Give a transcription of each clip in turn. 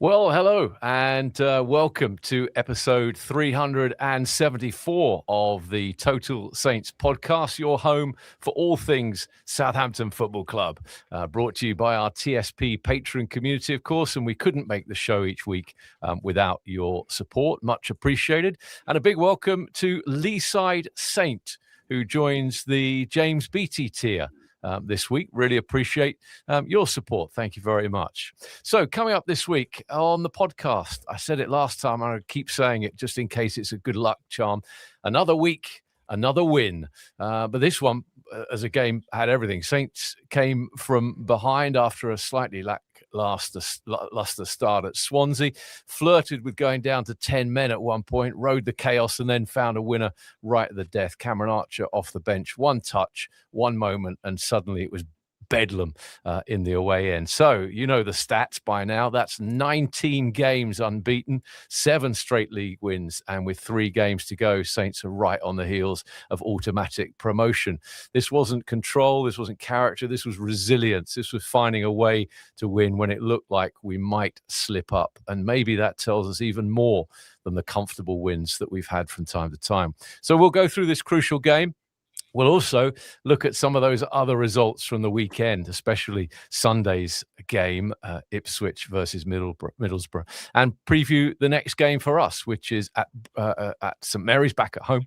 Well, hello and welcome to episode 374 of the Total Saints podcast, your home for all things Southampton Football Club. Brought to you by our TSP patron community, of course, and we couldn't make the show each week without your support. Much appreciated. And a big welcome to Leeside Saint, who joins the James Beattie tier this week. Really appreciate your support. Thank you very much. So coming up this week on the podcast, I said it last time, and I keep saying it just in case it's a good luck charm. Another week, another win. But this one, as a game, had everything. Saints came from behind after a slightly lackluster start at Swansea, flirted with going down to 10 men at one point, rode the chaos, and then found a winner right at the death. Cameron Archer off the bench, one touch, one moment, and suddenly it was bedlam in the away end. So you know the stats by now. That's 19 games unbeaten, 7 straight league wins, and with 3 games to go, Saints are right on the heels of automatic promotion. This wasn't control, this wasn't character, this was resilience. This was finding a way to win when it looked like we might slip up, and maybe that tells us even more than the comfortable wins that we've had from time to time. So we'll go through this crucial game. We'll also look at some of those other results from the weekend, especially Sunday's game, Ipswich versus Middlesbrough, and preview the next game for us, which is at St Mary's, back at home,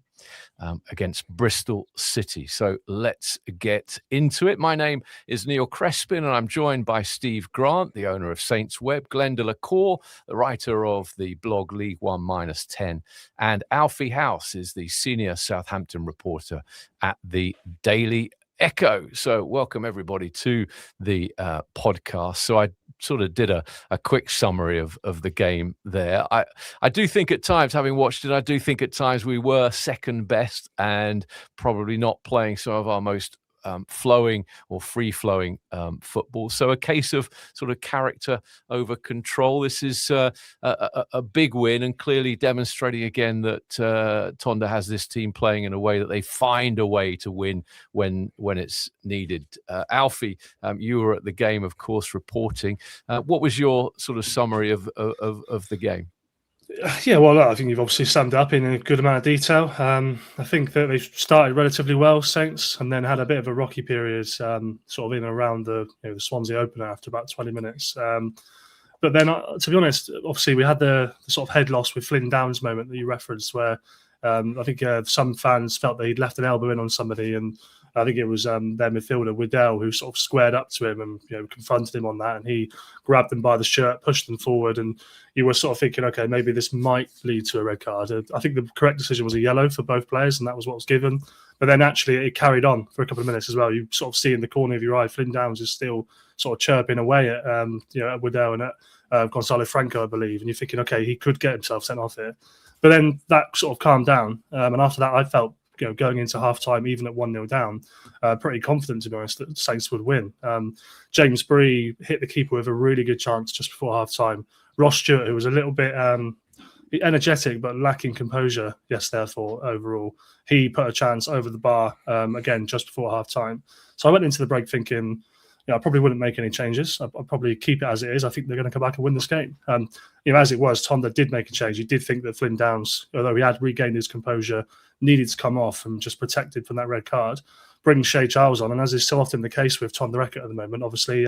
against Bristol City. So let's get into it. My name is Neil Crespin, and I'm joined by Steve Grant, the owner of Saints Web, Glenn Delacour, the writer of the blog League One -10, and Alfie House is the senior Southampton reporter at the Daily Echo. So welcome everybody to the podcast. So I sort of did a quick summary of the game there. I do think at times, having watched it, I do think at times we were second best and probably not playing some of our most flowing or free-flowing football. So a case of sort of character over control. This is a big win, and clearly demonstrating again that Tonda has this team playing in a way that they find a way to win when it's needed. Alfie, you were at the game, of course, reporting. What was your sort of summary of the game? Yeah, well, I think you've obviously summed up in a good amount of detail. I think that they started relatively well, Saints, and then had a bit of a rocky period, sort of in and around the Swansea opener after about 20 minutes. But then, to be honest, obviously we had the sort of head loss with Flynn Downes moment that you referenced, where I think some fans felt that he'd left an elbow in on somebody, and I think it was their midfielder Waddell who sort of squared up to him and confronted him on that, and he grabbed them by the shirt, pushed them forward, and you were sort of thinking, okay, maybe this might lead to a red card. I think the correct decision was a yellow for both players, and that was what was given. But then actually it carried on for a couple of minutes as well. You sort of see in the corner of your eye, Flynn Downes is still sort of chirping away at at Waddell and at Gonzalo Franco, I believe, and you're thinking, okay, he could get himself sent off here. But then that sort of calmed down, and after that I felt, going into half-time, even at 1-0 down, pretty confident, to be honest, that Saints would win. James Bree hit the keeper with a really good chance just before half-time. Ross Stewart, who was a little bit energetic but lacking composure yesterday, I thought, overall, he put a chance over the bar, again, just before half-time. So I went into the break thinking, I probably wouldn't make any changes. I'll probably keep it as it is. I think they're going to come back and win this game. As it was, Tonda did make a change. He did think that Flynn Downes, although he had regained his composure, needed to come off and just protected from that red card, bring Shea Charles on. And as is so often the case with Tonda Eckert at the moment, obviously,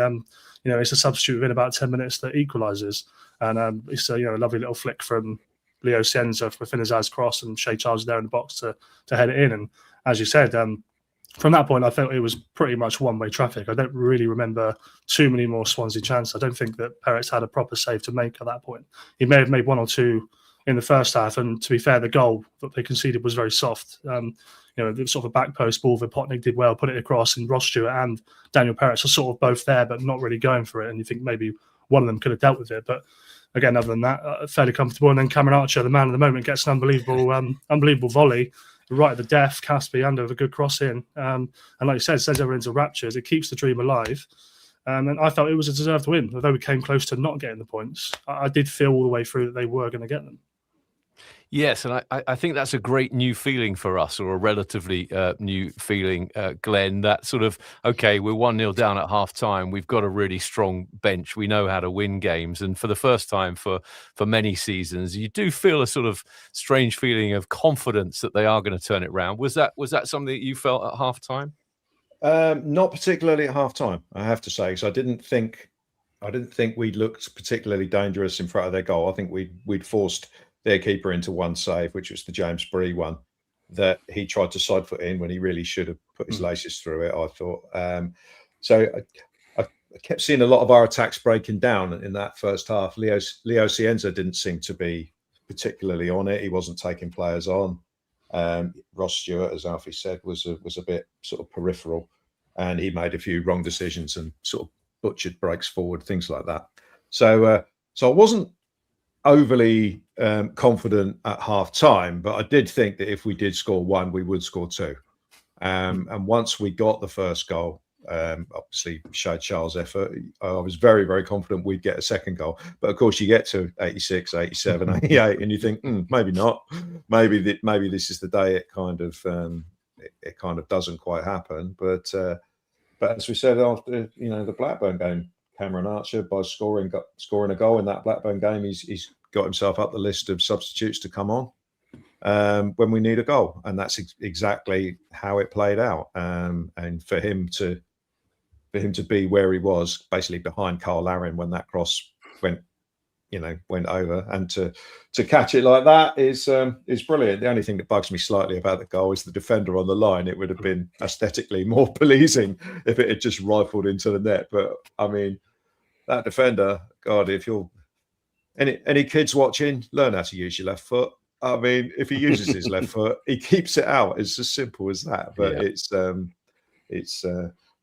it's a substitute within about 10 minutes that equalises. And it's a lovely little flick from Leo Cienza for Finaz's cross, and Shea Charles there in the box to head it in. And as you said, from that point, I felt it was pretty much one-way traffic. I don't really remember too many more Swansea chances. I don't think that Peretz had a proper save to make at that point. He may have made 1 or 2 in the first half, and to be fair, the goal that they conceded was very soft. The sort of a back post ball that Potnick did well, put it across, and Ross Stewart and Daniel Peretz are sort of both there, but not really going for it. And you think maybe one of them could have dealt with it, but again, other than that, fairly comfortable. And then Cameron Archer, the man of the moment, gets an unbelievable volley right at the death. Caspi and over a good cross in, and like you said, sends everyone into raptures. It keeps the dream alive. And I felt it was a deserved win, although we came close to not getting the points. I did feel all the way through that they were going to get them. Yes, and I think that's a great new feeling for us, or a relatively new feeling, Glenn, that sort of, okay, we're 1-0 down at half-time. We've got a really strong bench. We know how to win games. And for the first time for many seasons, you do feel a sort of strange feeling of confidence that they are going to turn it round. Was that something that you felt at half-time? Not particularly at half-time, I have to say. So I didn't think we looked particularly dangerous in front of their goal. I think we'd forced their keeper into one save, which was the James Bree one, that he tried to side foot in when he really should have put his laces through it, I thought. So I kept seeing a lot of our attacks breaking down in that first half. Leo Cienza didn't seem to be particularly on it. He wasn't taking players on. Ross Stewart, as Alfie said, was a bit sort of peripheral, and he made a few wrong decisions and sort of butchered breaks forward, things like that. So I wasn't overly confident at half time, but I did think that if we did score one, we would score two. And once we got the first goal, obviously showed Charles' effort, I was very, very confident we'd get a second goal. But of course, you get to 86, 87, 88, and you think, maybe not. Maybe this is the day it kind of doesn't quite happen. But as we said after the Blackburn game, Cameron Archer, by scoring a goal in that Blackburn game, he's got himself up the list of substitutes to come on when we need a goal, and that's exactly how it played out. And for him to be where he was, basically behind Carl Larin when that cross went over, and to catch it like that is brilliant. The only thing that bugs me slightly about the goal is the defender on the line. It would have been aesthetically more pleasing if it had just rifled into the net. But I mean, that defender, God, if you're any kids watching, learn how to use your left foot. I mean, if he uses his left foot, he keeps it out. It's as simple as that. But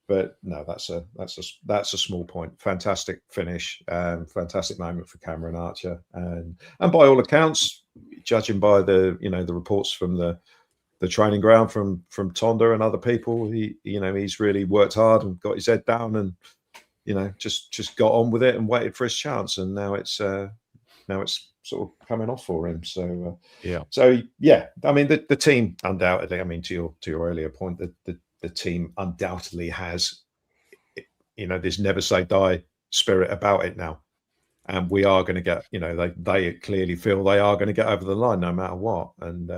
but no, that's a small point. Fantastic finish, fantastic moment for Cameron Archer, and by all accounts, judging by the the reports from the training ground from Tonda and other people, he's really worked hard and got his head down and just got on with it and waited for his chance, and now it's sort of coming off for him. So I mean, the team undoubtedly. I mean, to your earlier point, the team undoubtedly has this never say die spirit about it now, and we are going to get. They clearly feel they are going to get over the line no matter what, and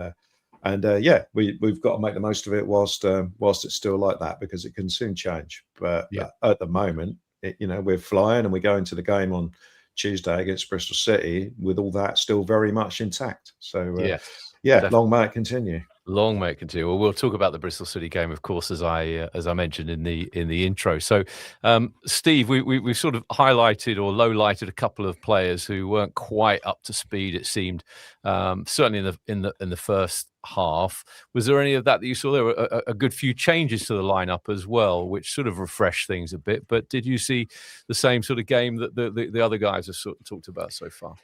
we've got to make the most of it whilst it's still like that, because it can soon change. But at the moment, we're flying, and we go into the game on Tuesday against Bristol City with all that still very much intact. So long may it continue. Long may it continue. Well, we'll talk about the Bristol City game, of course, as I mentioned in the intro. So, Steve, we've sort of highlighted or low-lighted a couple of players who weren't quite up to speed. It seemed, certainly in the first half. Was there any of that you saw? There were a good few changes to the lineup as well, which sort of refreshed things a bit. But did you see the same sort of game that the other guys have sort of talked about so far?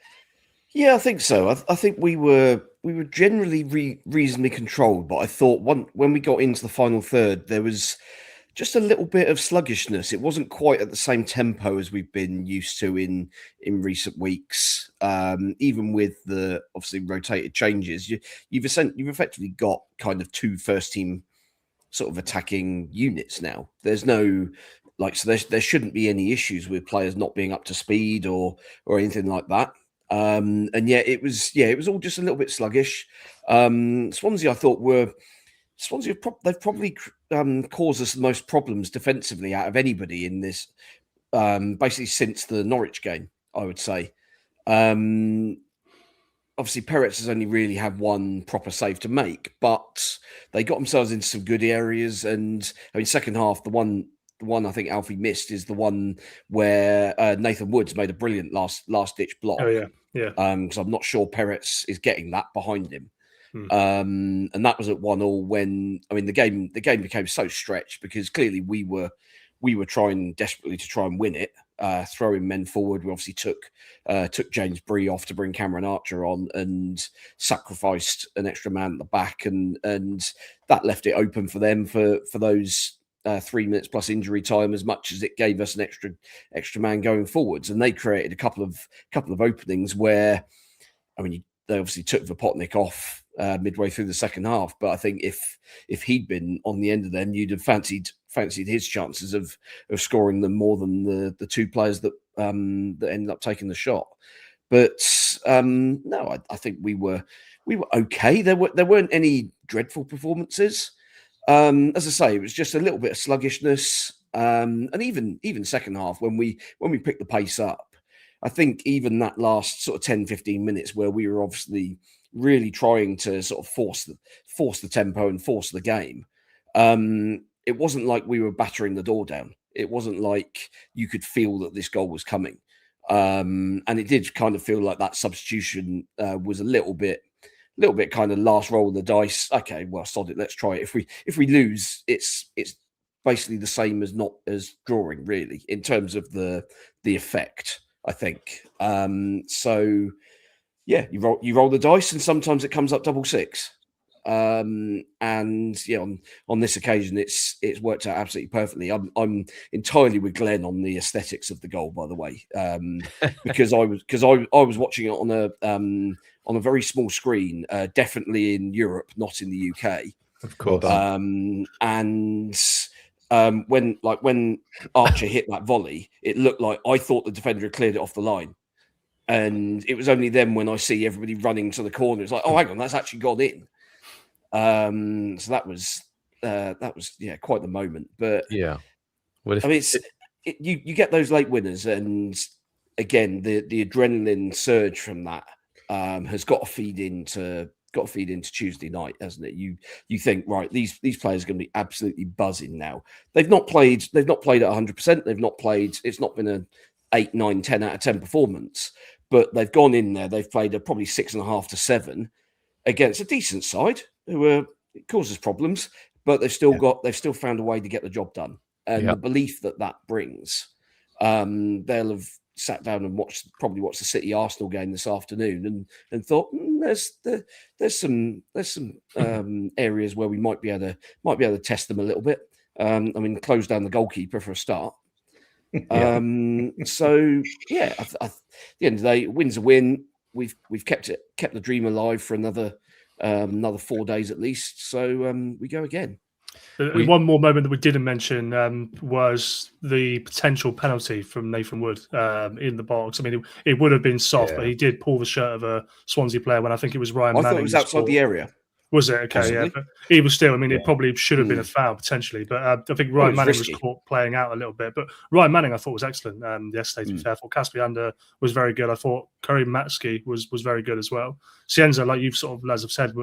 Yeah, I think so. I think we were generally reasonably controlled, but I thought when we got into the final third, there was just a little bit of sluggishness. It wasn't quite at the same tempo as we've been used to in recent weeks. Even with the obviously rotated changes, you've effectively got kind of two first team sort of attacking units now. There's no there shouldn't be any issues with players not being up to speed or anything like that. And yet it was all just a little bit sluggish. Swansea, I thought, they've probably caused us the most problems defensively out of anybody in this, basically since the Norwich game, I would say. Obviously, Peretz has only really had one proper save to make, but they got themselves into some good areas. And I mean, second half, the one I think Alfie missed is the one where Nathan Woods made a brilliant last ditch block. Oh yeah. Because I'm not sure Peretz is getting that behind him. And that was at 1-1 when the game became so stretched because clearly we were trying desperately to try and win it, throwing men forward. We obviously took James Bree off to bring Cameron Archer on and sacrificed an extra man at the back, and that left it open for them for those 3 minutes plus injury time, as much as it gave us an extra man going forwards. And they created a couple of openings where, I mean, they obviously took Vopotnik off midway through the second half. But I think if he'd been on the end of them, you'd have fancied his chances of scoring them more than the two players that ended up taking the shot. But no, I think we were okay. There weren't any dreadful performances. As I say, it was just a little bit of sluggishness. And even second half, when we picked the pace up, I think even that last sort of 10, 15 minutes where we were obviously really trying to sort of force the tempo and force the game, it wasn't like we were battering the door down. It wasn't like you could feel that this goal was coming. And it did kind of feel like that substitution was a little bit kind of last roll of the dice. Okay, well, sod it, let's try it. If we lose, it's basically the same as drawing, really, in terms of the effect, I think. So yeah, you roll the dice, and sometimes it comes up 666. And yeah, on this occasion, it's worked out absolutely perfectly. I'm entirely with Glenn on the aesthetics of the goal, by the way, because I was watching it on a very small screen, definitely in Europe, not in the UK. Of course. When Archer hit that volley, it looked like I thought the defender had cleared it off the line. And it was only then when I see everybody running to the corner, it's like, oh, hang on, that's actually gone in. So that was quite the moment. But yeah, you get those late winners, and again, the adrenaline surge from that has got to feed into Tuesday night, hasn't it? You think, right, these players are going to be absolutely buzzing now. They've not played at 100%. They've not played. It's not been an 8, 9, 10 out of 10 performance, but they've gone in there. They've played a probably 6.5 to 7 against a decent side who causes problems, but they've still found a way to get the job done. And the belief that brings, they'll have sat down and probably watched the City Arsenal game this afternoon and thought there's some areas where we might be able to test them a little bit. Close down the goalkeeper for a start. So yeah, at the end of the day, win's a win. We've kept the dream alive for another 4 days at least. So we go again. One more moment that we didn't mention was the potential penalty from Nathan Wood in the box. I mean, it would have been soft, but he did pull the shirt of a Swansea player when I think it was Ryan Manning. I thought it was outside the area. Was it? Okay, possibly. Yeah. But he was still, it probably should have been a foul potentially. But I think Ryan Manning was caught playing out a little bit. But Ryan Manning, I thought, was excellent yesterday, to be fair. I thought Caspiander was very good. I thought Karim Matsky was very good as well. Cienza, like you've sort of, as I've said,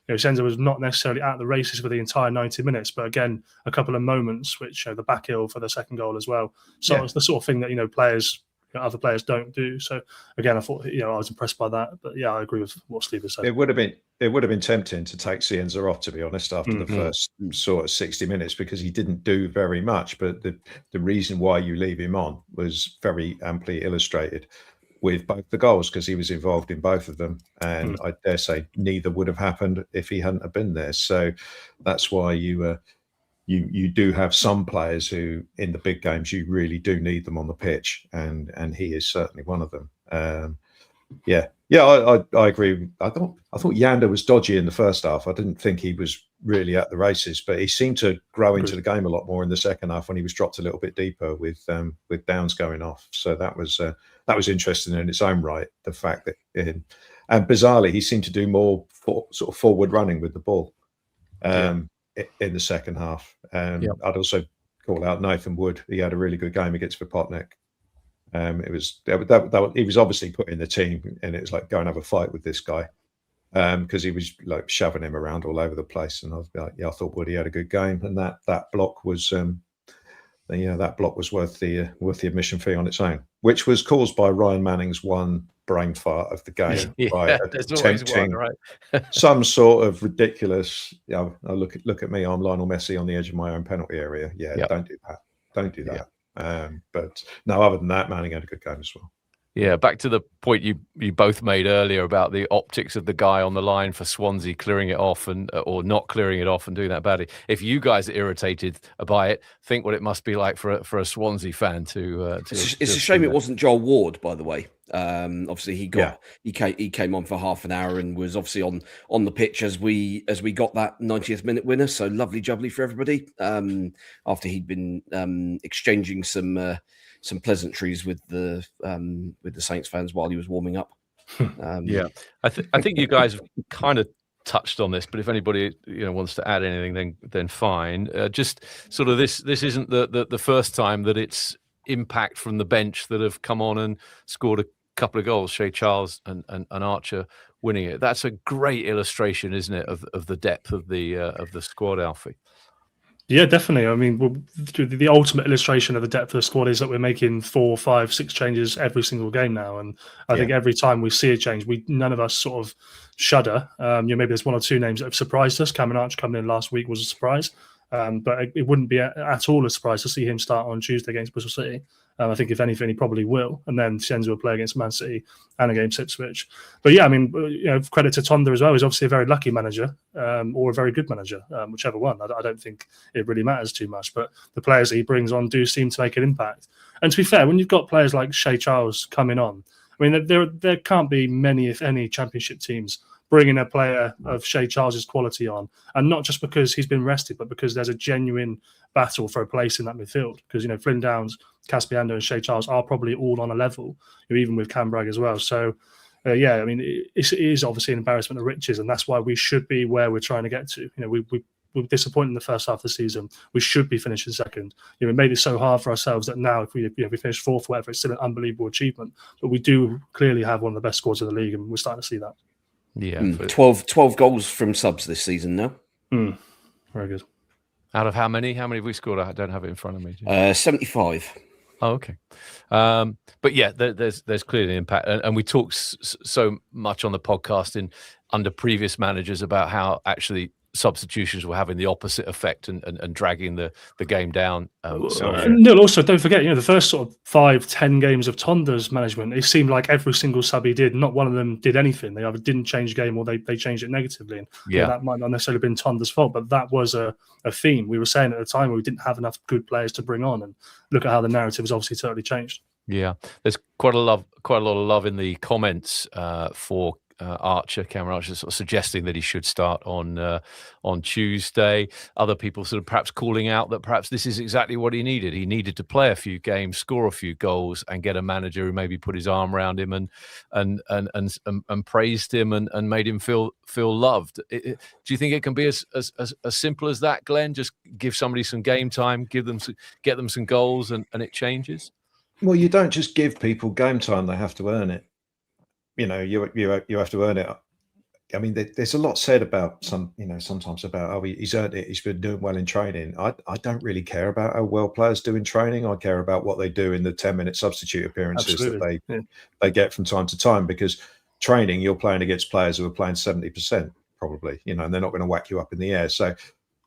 Cienza was not necessarily at the races for the entire 90 minutes. But again, a couple of moments, which the back heel for the second goal as well. So it's the sort of thing that, other players don't do. So again, I thought I was impressed by that. But yeah, I agree with what Steve has said. It would have been tempting to take Cienza off, to be honest, after the first sort of 60 minutes, because he didn't do very much. But the reason why you leave him on was very amply illustrated with both the goals, because he was involved in both of them, and I dare say neither would have happened if he hadn't have been there. So that's why you do have some players who, in the big games, you really do need them on the pitch, and he is certainly one of them. I agree. I thought Yander was dodgy in the first half. I didn't think he was really at the races, but he seemed to grow into the game a lot more in the second half when he was dropped a little bit deeper with Downes going off. So that was interesting in its own right. The fact that, and bizarrely, he seemed to do more sort of forward running with the ball. In the second half. I'd also call out Nathan Wood. He had a really good game against Vopotnik. It was he was obviously put in the team, and it was like, go and have a fight with this guy, because he was like shoving him around all over the place. And I was like, I thought Woody had a good game, and that block was worth the admission fee on its own, which was caused by Ryan Manning's one brain fart of the game by attempting some sort of ridiculous. Look at me, I'm Lionel Messi on the edge of my own penalty area. Don't do that. But no, other than that, Manning had a good game as well. Yeah, back to the point you both made earlier about the optics of the guy on the line for Swansea clearing it off or not clearing it off and doing that badly. If you guys are irritated by it, think what it must be like for a Swansea fan to. It's a shame it wasn't Joel Ward, by the way. Obviously, he came on for half an hour and was obviously on the pitch as we got that 90th minute winner. So lovely jubbly for everybody. After he'd been exchanging some pleasantries with the Saints fans while he was warming up. I think you guys have kind of touched on this, but if anybody wants to add anything, then fine. Just sort of this isn't the first time that it's impact from the bench that have come on and scored a couple of goals. Shea Charles and Archer winning it. That's a great illustration, isn't it, of the depth of the squad, Alfie? Yeah, definitely. I mean, the ultimate illustration of the depth of the squad is that we're making 4, 5, 6 changes every single game now, and I think every time we see a change, none of us sort of shudder. Maybe there's 1 or 2 names that have surprised us. Cameron Archer coming in last week was a surprise, but it wouldn't be at all a surprise to see him start on Tuesday against Bristol City. I think if anything, he probably will, and then Shenzi will play against Man City and against Ipswich. But yeah, I mean, credit to Tonda as well. He's obviously a very lucky manager, or a very good manager, whichever one. I don't think it really matters too much. But the players that he brings on do seem to make an impact. And to be fair, when you've got players like Shea Charles coming on, I mean, there can't be many, if any, Championship teams bringing a player of Shea Charles's quality on, and not just because he's been rested, but because there's a genuine battle for a place in that midfield. Because Flynn Downes, Caspiando, and Shea Charles are probably all on a level, even with Cam Bragg as well. So, I mean, it is obviously an embarrassment of riches, and that's why we should be where we're trying to get to. We were disappointed in the first half of the season. We should be finishing second. We made it so hard for ourselves that now, if we finish fourth, whatever, it's still an unbelievable achievement. But we do clearly have one of the best squads in the league, and we're starting to see that. Yeah, 12 goals from subs this season now. Very good. Out of how many? How many have we scored? I don't have it in front of me. 75. Oh, okay. But yeah, there's clearly an impact, and we talked so much on the podcast under previous managers about how actually substitutions were having the opposite effect and dragging the game down. Neil, also don't forget, the first sort of 5-10 games of Tonda's management, it seemed like every single sub he did, not one of them did anything. They either didn't change the game or they changed it negatively. And that might not necessarily have been Tonda's fault, but that was a theme. We were saying at the time we didn't have enough good players to bring on, and look at how the narrative has obviously totally changed. Yeah, there's quite a lot of love in the comments for Cameron Archer, sort of suggesting that he should start on Tuesday. Other people sort of perhaps calling out that perhaps this is exactly what he needed. He needed to play a few games, score a few goals, and get a manager who maybe put his arm around him and praised him and made him feel loved. Do you think it can be as simple as that, Glenn? Just give somebody some game time, get them some goals, and it changes? Well, you don't just give people game time; they have to earn it. You have to earn it. I mean, there's a lot said about sometimes about, he's earned it, he's been doing well in training. I don't really care about how well players do in training. I care about what they do in the 10-minute substitute appearances that they get from time to time, because training, you're playing against players who are playing 70% probably, and they're not going to whack you up in the air. So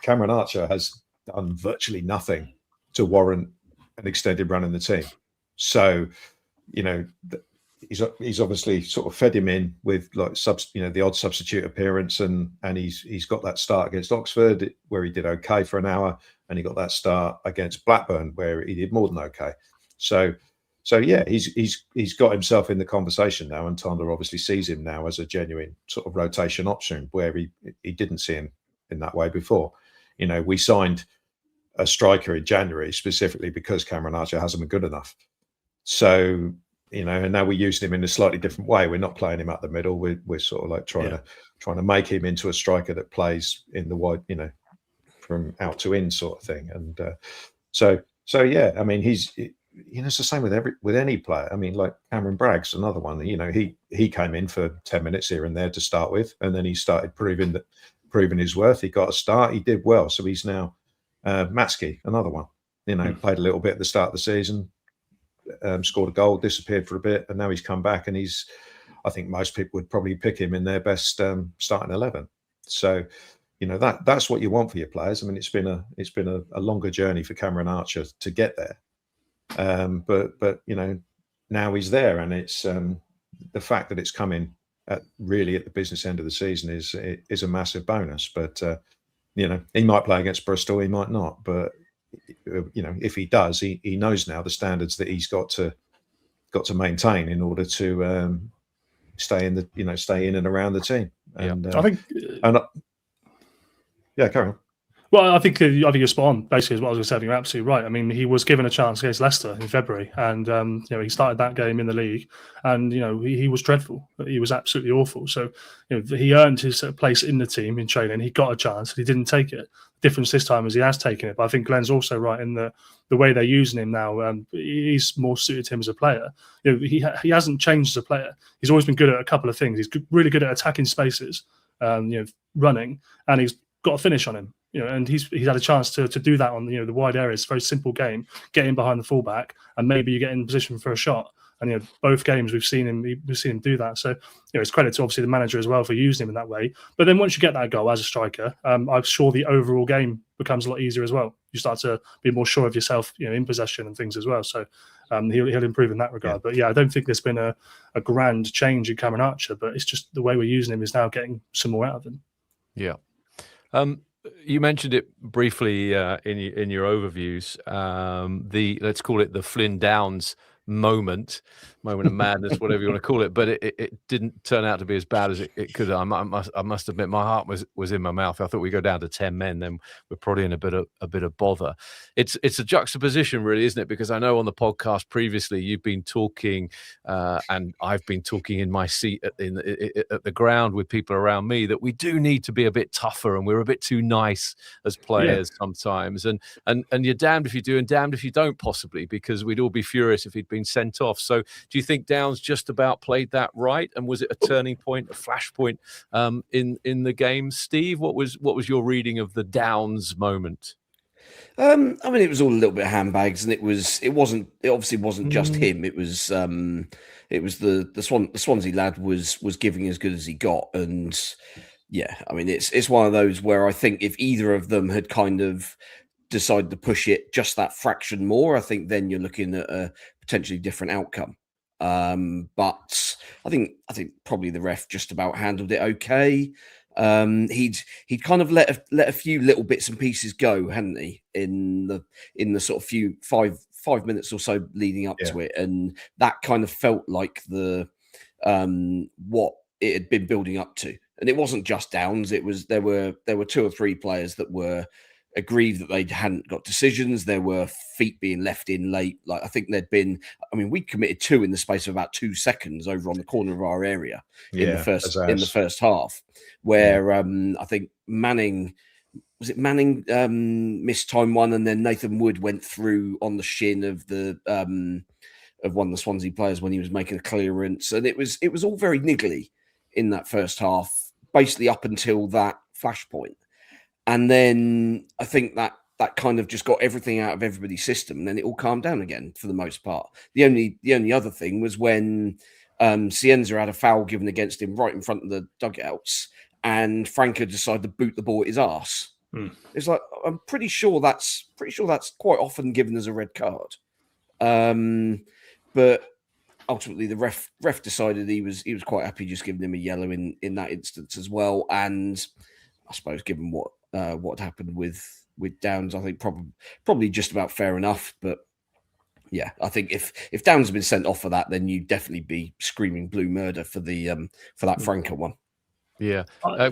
Cameron Archer has done virtually nothing to warrant an extended run in the team. So, he's obviously sort of fed him in with the odd substitute appearance, and he's got that start against Oxford where he did okay for an hour, and he got that start against Blackburn where he did more than okay. So yeah, he's got himself in the conversation now, and Tonda obviously sees him now as a genuine sort of rotation option where he didn't see him in that way before. We signed a striker in January specifically because Cameron Archer hasn't been good enough. So, and now we're using him in a slightly different way. We're not playing him up the middle. We're sort of like trying to make him into a striker that plays in the wide, from out to in sort of thing. And so yeah, I mean, he's it's the same with any player. I mean, like Cameron Bragg's another one. He came in for 10 minutes here and there to start with, and then he started proving his worth. He got a start. He did well. So he's now Matsky, another one. Played a little bit at the start of the season. Scored a goal, disappeared for a bit, and now he's come back, and I think most people would probably pick him in their best starting 11. So, that's what you want for your players. I mean, it's been a longer journey for Cameron Archer to get there, but now he's there, and it's the fact that it's coming at the business end of the season is a massive bonus. But he might play against Bristol, he might not, but if he does, he knows now the standards that he's got to got to maintain in order to stay in and around the team. And I think, carry on. Well, I think you're spot on. Basically, is what I was going to say. You're absolutely right. I mean, he was given a chance against Leicester in February, and he started that game in the league, and he was dreadful. He was absolutely awful. So he earned his place in the team in training. He got a chance, and he didn't take it. The difference this time is he has taken it. But I think Glenn's also right in the way they're using him now. He's more suited to him as a player. He hasn't changed as a player. He's always been good at a couple of things. He's really good at attacking spaces, running, and he's got a finish on him. And he's had a chance to do that on the wide areas. It's a very simple game. Get in behind the fullback, and maybe you get in position for a shot. And both games we've seen him do that. So it's credit to obviously the manager as well for using him in that way. But then once you get that goal as a striker, I'm sure the overall game becomes a lot easier as well. You start to be more sure of yourself, in possession and things as well. So he'll improve in that regard. But I don't think there's been a grand change in Cameron Archer, but it's just the way we're using him is now getting some more out of him. Yeah. You mentioned it briefly in your overviews. Let's call it the Flynn Downes moment of madness, whatever you want to call it. But it didn't turn out to be as bad as it could. I must admit, my heart was in my mouth. I thought we go down to 10 men, then we're probably in a bit of bother. It's a juxtaposition, really, isn't it? Because I know on the podcast previously you've been talking, and I've been talking in my seat at the ground with people around me, that we do need to be a bit tougher, and we're a bit too nice as players sometimes. And you're damned if you do and damned if you don't, possibly, because we'd all be furious if he'd been sent off. So do you think Downes just about played that right? And was it a turning point, a flashpoint in the game? Steve, what was your reading of the Downes moment? I mean, it was all a little bit of handbags, and it obviously wasn't just him. It was the Swansea lad was giving as good as he got. And I mean, it's one of those where I think if either of them had kind of decided to push it just that fraction more, I think then you're looking at a potentially different outcome. But I think probably the ref just about handled it okay. He'd kind of let a few little bits and pieces go, hadn't he, in the sort of few five minutes or so leading up to it, and that kind of felt like the what it had been building up to. And it wasn't just Downes; there were 2 or 3 players that were aggrieved that they hadn't got decisions. There were feet being left in late. Like I think we committed 2 in the space of about 2 seconds over on the corner of our area in the first half, where I think Manning missed time one, and then Nathan Wood went through on the shin of of one of the Swansea players when he was making a clearance, and it was all very niggly in that first half, basically up until that flashpoint. And then I think that kind of just got everything out of everybody's system, and then it all calmed down again for the most part. The only other thing was when Cienza had a foul given against him right in front of the dugouts, and Franco decided to boot the ball at his arse. It's like, I'm pretty sure that's quite often given as a red card. But ultimately the ref decided he was quite happy just giving him a yellow in that instance as well. And I suppose given what happened with Downes, I think probably just about fair enough. But yeah, I think if Downes had been sent off for that, then you'd definitely be screaming blue murder for that Franco one. Yeah. I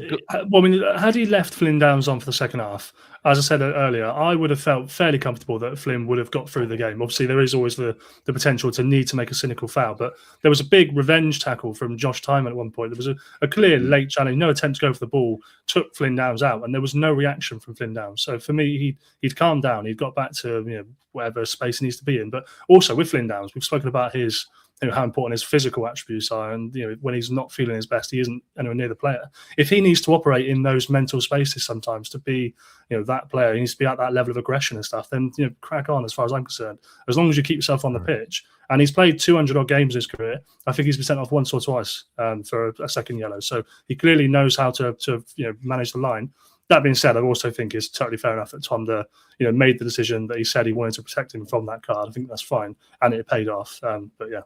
mean, had he left Flynn Downes on for the second half, as I said earlier, I would have felt fairly comfortable that Flynn would have got through the game. Obviously, there is always the potential to need to make a cynical foul, but there was a big revenge tackle from Josh Tyman at one point. There was a clear late challenge, no attempt to go for the ball, took Flynn Downes out, and there was no reaction from Flynn Downes. So for me, he'd calmed down. He'd got back to whatever space he needs to be in. But also with Flynn Downes, we've spoken about his how important his physical attributes are, and when he's not feeling his best, he isn't anywhere near the player. If he needs to operate in those mental spaces sometimes to be that player, he needs to be at that level of aggression and stuff, then crack on as far as I'm concerned. As long as you keep yourself on the pitch. And he's played 200 odd games in his career. I think he's been sent off once or twice for a second yellow, so he clearly knows how to manage the line. That being said, I also think it's totally fair enough that Tonda made the decision that he said he wanted to protect him from that card. I think that's fine, and it paid off. But yeah.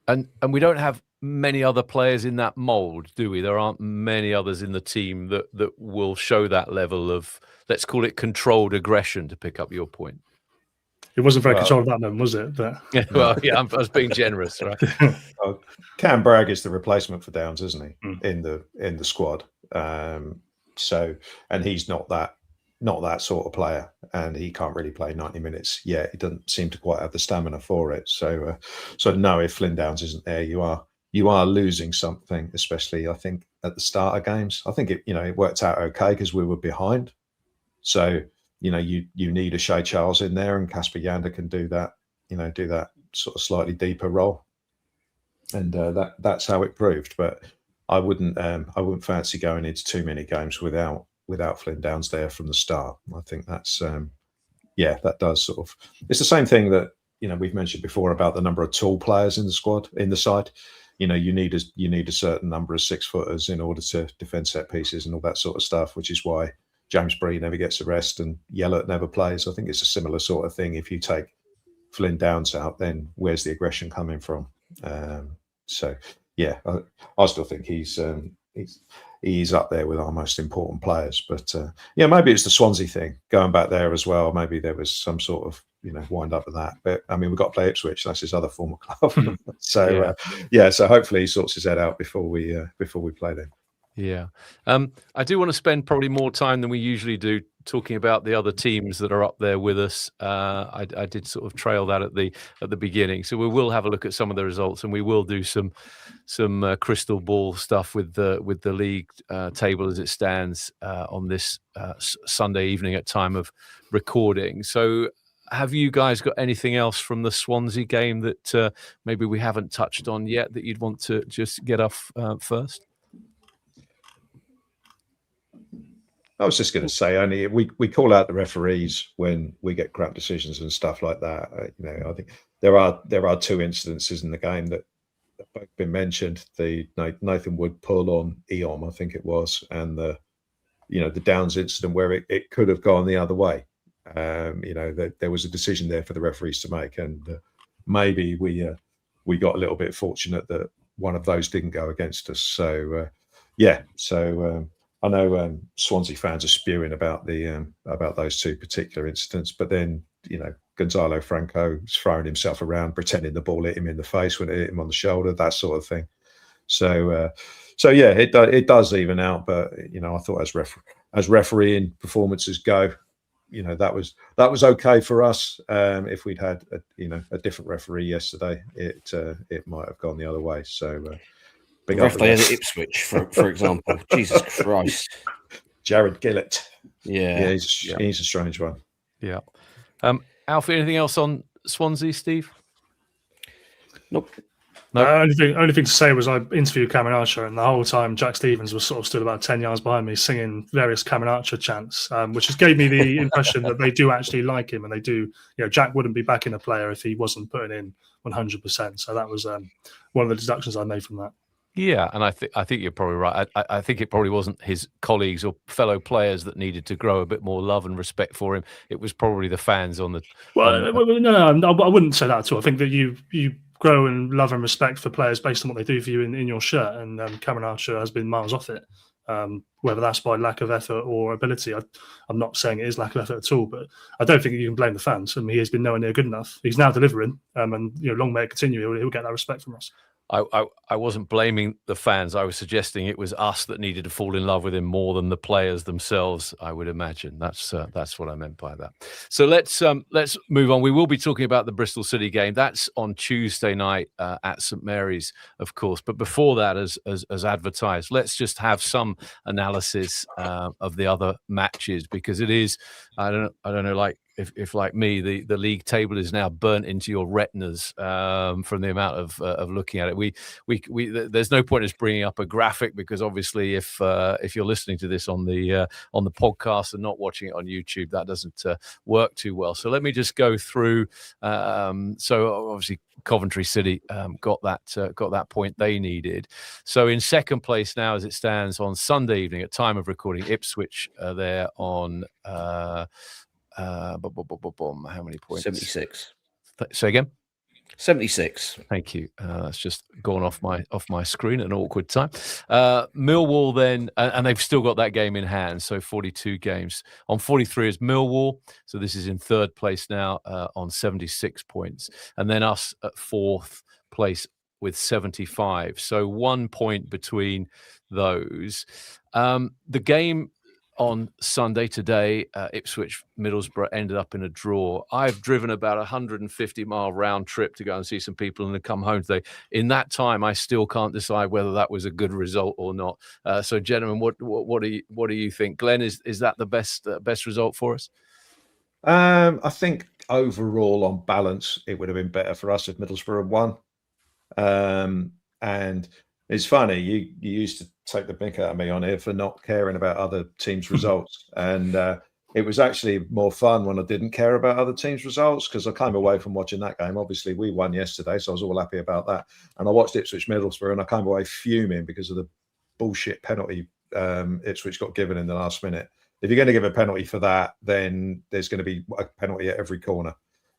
And we don't have many other players in that mould, do we? There aren't many others in the team that will show that level of, let's call it, controlled aggression, to pick up your point. It wasn't very controlled at that moment, was it? But Well, yeah, I was being generous, right? Cam Bragg is the replacement for Downes, isn't he? Mm. In the squad. And he's not that sort of player, and he can't really play 90 minutes yet. He doesn't seem to quite have the stamina for it. So no, if Flynn Downes isn't there, you are losing something, especially I think at the start of games. I think it worked out okay because we were behind. So you need a Shea Charles in there, and Casper Yander can do that. Do that sort of slightly deeper role, and that's how it proved. But I wouldn't fancy going into too many games without Flynn Downes there from the start. I think that's that does sort of. It's the same thing that we've mentioned before about the number of tall players in the squad, in the side. You need a certain number of 6-footers in order to defend set pieces and all that sort of stuff, which is why James Bree never gets a rest and Yellert never plays. I think it's a similar sort of thing. If you take Flynn Downes out, then where's the aggression coming from? I still think he's up there with our most important players. But maybe it's the Swansea thing going back there as well. Maybe there was some sort of wind up with that. But I mean, we've got to play Ipswich. That's his other former club. So hopefully he sorts his head out before we play them. Yeah. I do want to spend probably more time than we usually do talking about the other teams that are up there with us. I did sort of trail that at the beginning. So we will have a look at some of the results, and we will do some crystal ball stuff with the league table as it stands on this Sunday evening at time of recording. So have you guys got anything else from the Swansea game that maybe we haven't touched on yet that you'd want to just get off first? I was just going to say, only we call out the referees when we get crap decisions and stuff like that. I think there are two incidences in the game that have both been mentioned: the Nathan Wood pull on Eom, I think it was, and the Downes incident where it could have gone the other way. There was a decision there for the referees to make, and maybe we got a little bit fortunate that one of those didn't go against us. So I know Swansea fans are spewing about those two particular incidents, but then Gonzalo Franco is throwing himself around, pretending the ball hit him in the face when it hit him on the shoulder, that sort of thing. So it does even out. But I thought as refereeing performances go, that was okay for us. If we'd had a different referee yesterday, it might have gone the other way. So. The ref they had at Ipswich, for example. Jesus Christ. Jared Gillett. Yeah. He's a strange one. Yeah. Alfie, anything else on Swansea, Steve? Nope. Only thing to say was I interviewed Cameron Archer, and the whole time Jack Stevens was sort of stood about 10 yards behind me singing various Cameron Archer chants, which just gave me the impression that they do actually like him, and they do. Jack wouldn't be backing a player if he wasn't putting in 100%. So that was one of the deductions I made from that. Yeah, and I think you're probably right. I think it probably wasn't his colleagues or fellow players that needed to grow a bit more love and respect for him. It was probably the fans on the. No, I wouldn't say that at all. I think that you grow in love and respect for players based on what they do for you in your shirt, and Cameron Archer has been miles off it. Whether that's by lack of effort or ability, I'm not saying it is lack of effort at all, but I don't think you can blame the fans. I mean, he has been nowhere near good enough. He's now delivering, and long may it continue. He'll get that respect from us. I wasn't blaming the fans. I was suggesting it was us that needed to fall in love with him more than the players themselves, I would imagine. That's what I meant by that. So let's move on. We will be talking about the Bristol City game. That's on Tuesday night at St Mary's, of course. But before that, as advertised, let's just have some analysis of the other matches, because it is, I don't know, like if like me, the league table is now burnt into your retinas from the amount of looking at it. We there's no point in us bringing up a graphic, because obviously if you're listening to this on the podcast and not watching it on YouTube, that doesn't work too well. So let me just go through. So obviously Coventry City got that point they needed. So in second place now, as it stands on Sunday evening at time of recording, Ipswich there on. How many points? 76. Say again? 76. Thank you. That's just gone off my screen at an awkward time. Millwall then, and they've still got that game in hand. So 42 games. On 43 is Millwall. So this is in third place now on 76 points. And then us at fourth place with 75. So 1 point between those. The game on Sunday today, Ipswich Middlesbrough ended up in a draw. I've driven about 150-mile round trip to go and see some people and then come home today. In that time, I still can't decide whether that was a good result or not. So, gentlemen, what do you think? Glenn, is that the best result for us? I think overall, on balance, it would have been better for us if Middlesbrough had won. And it's funny, you used to take the mick out of me on here for not caring about other teams' results. And it was actually more fun when I didn't care about other teams' results, because I came away from watching that game. Obviously, we won yesterday, so I was all happy about that. And I watched Ipswich Middlesbrough and I came away fuming because of the bullshit penalty Ipswich got given in the last minute. If you're going to give a penalty for that, then there's going to be a penalty at every corner,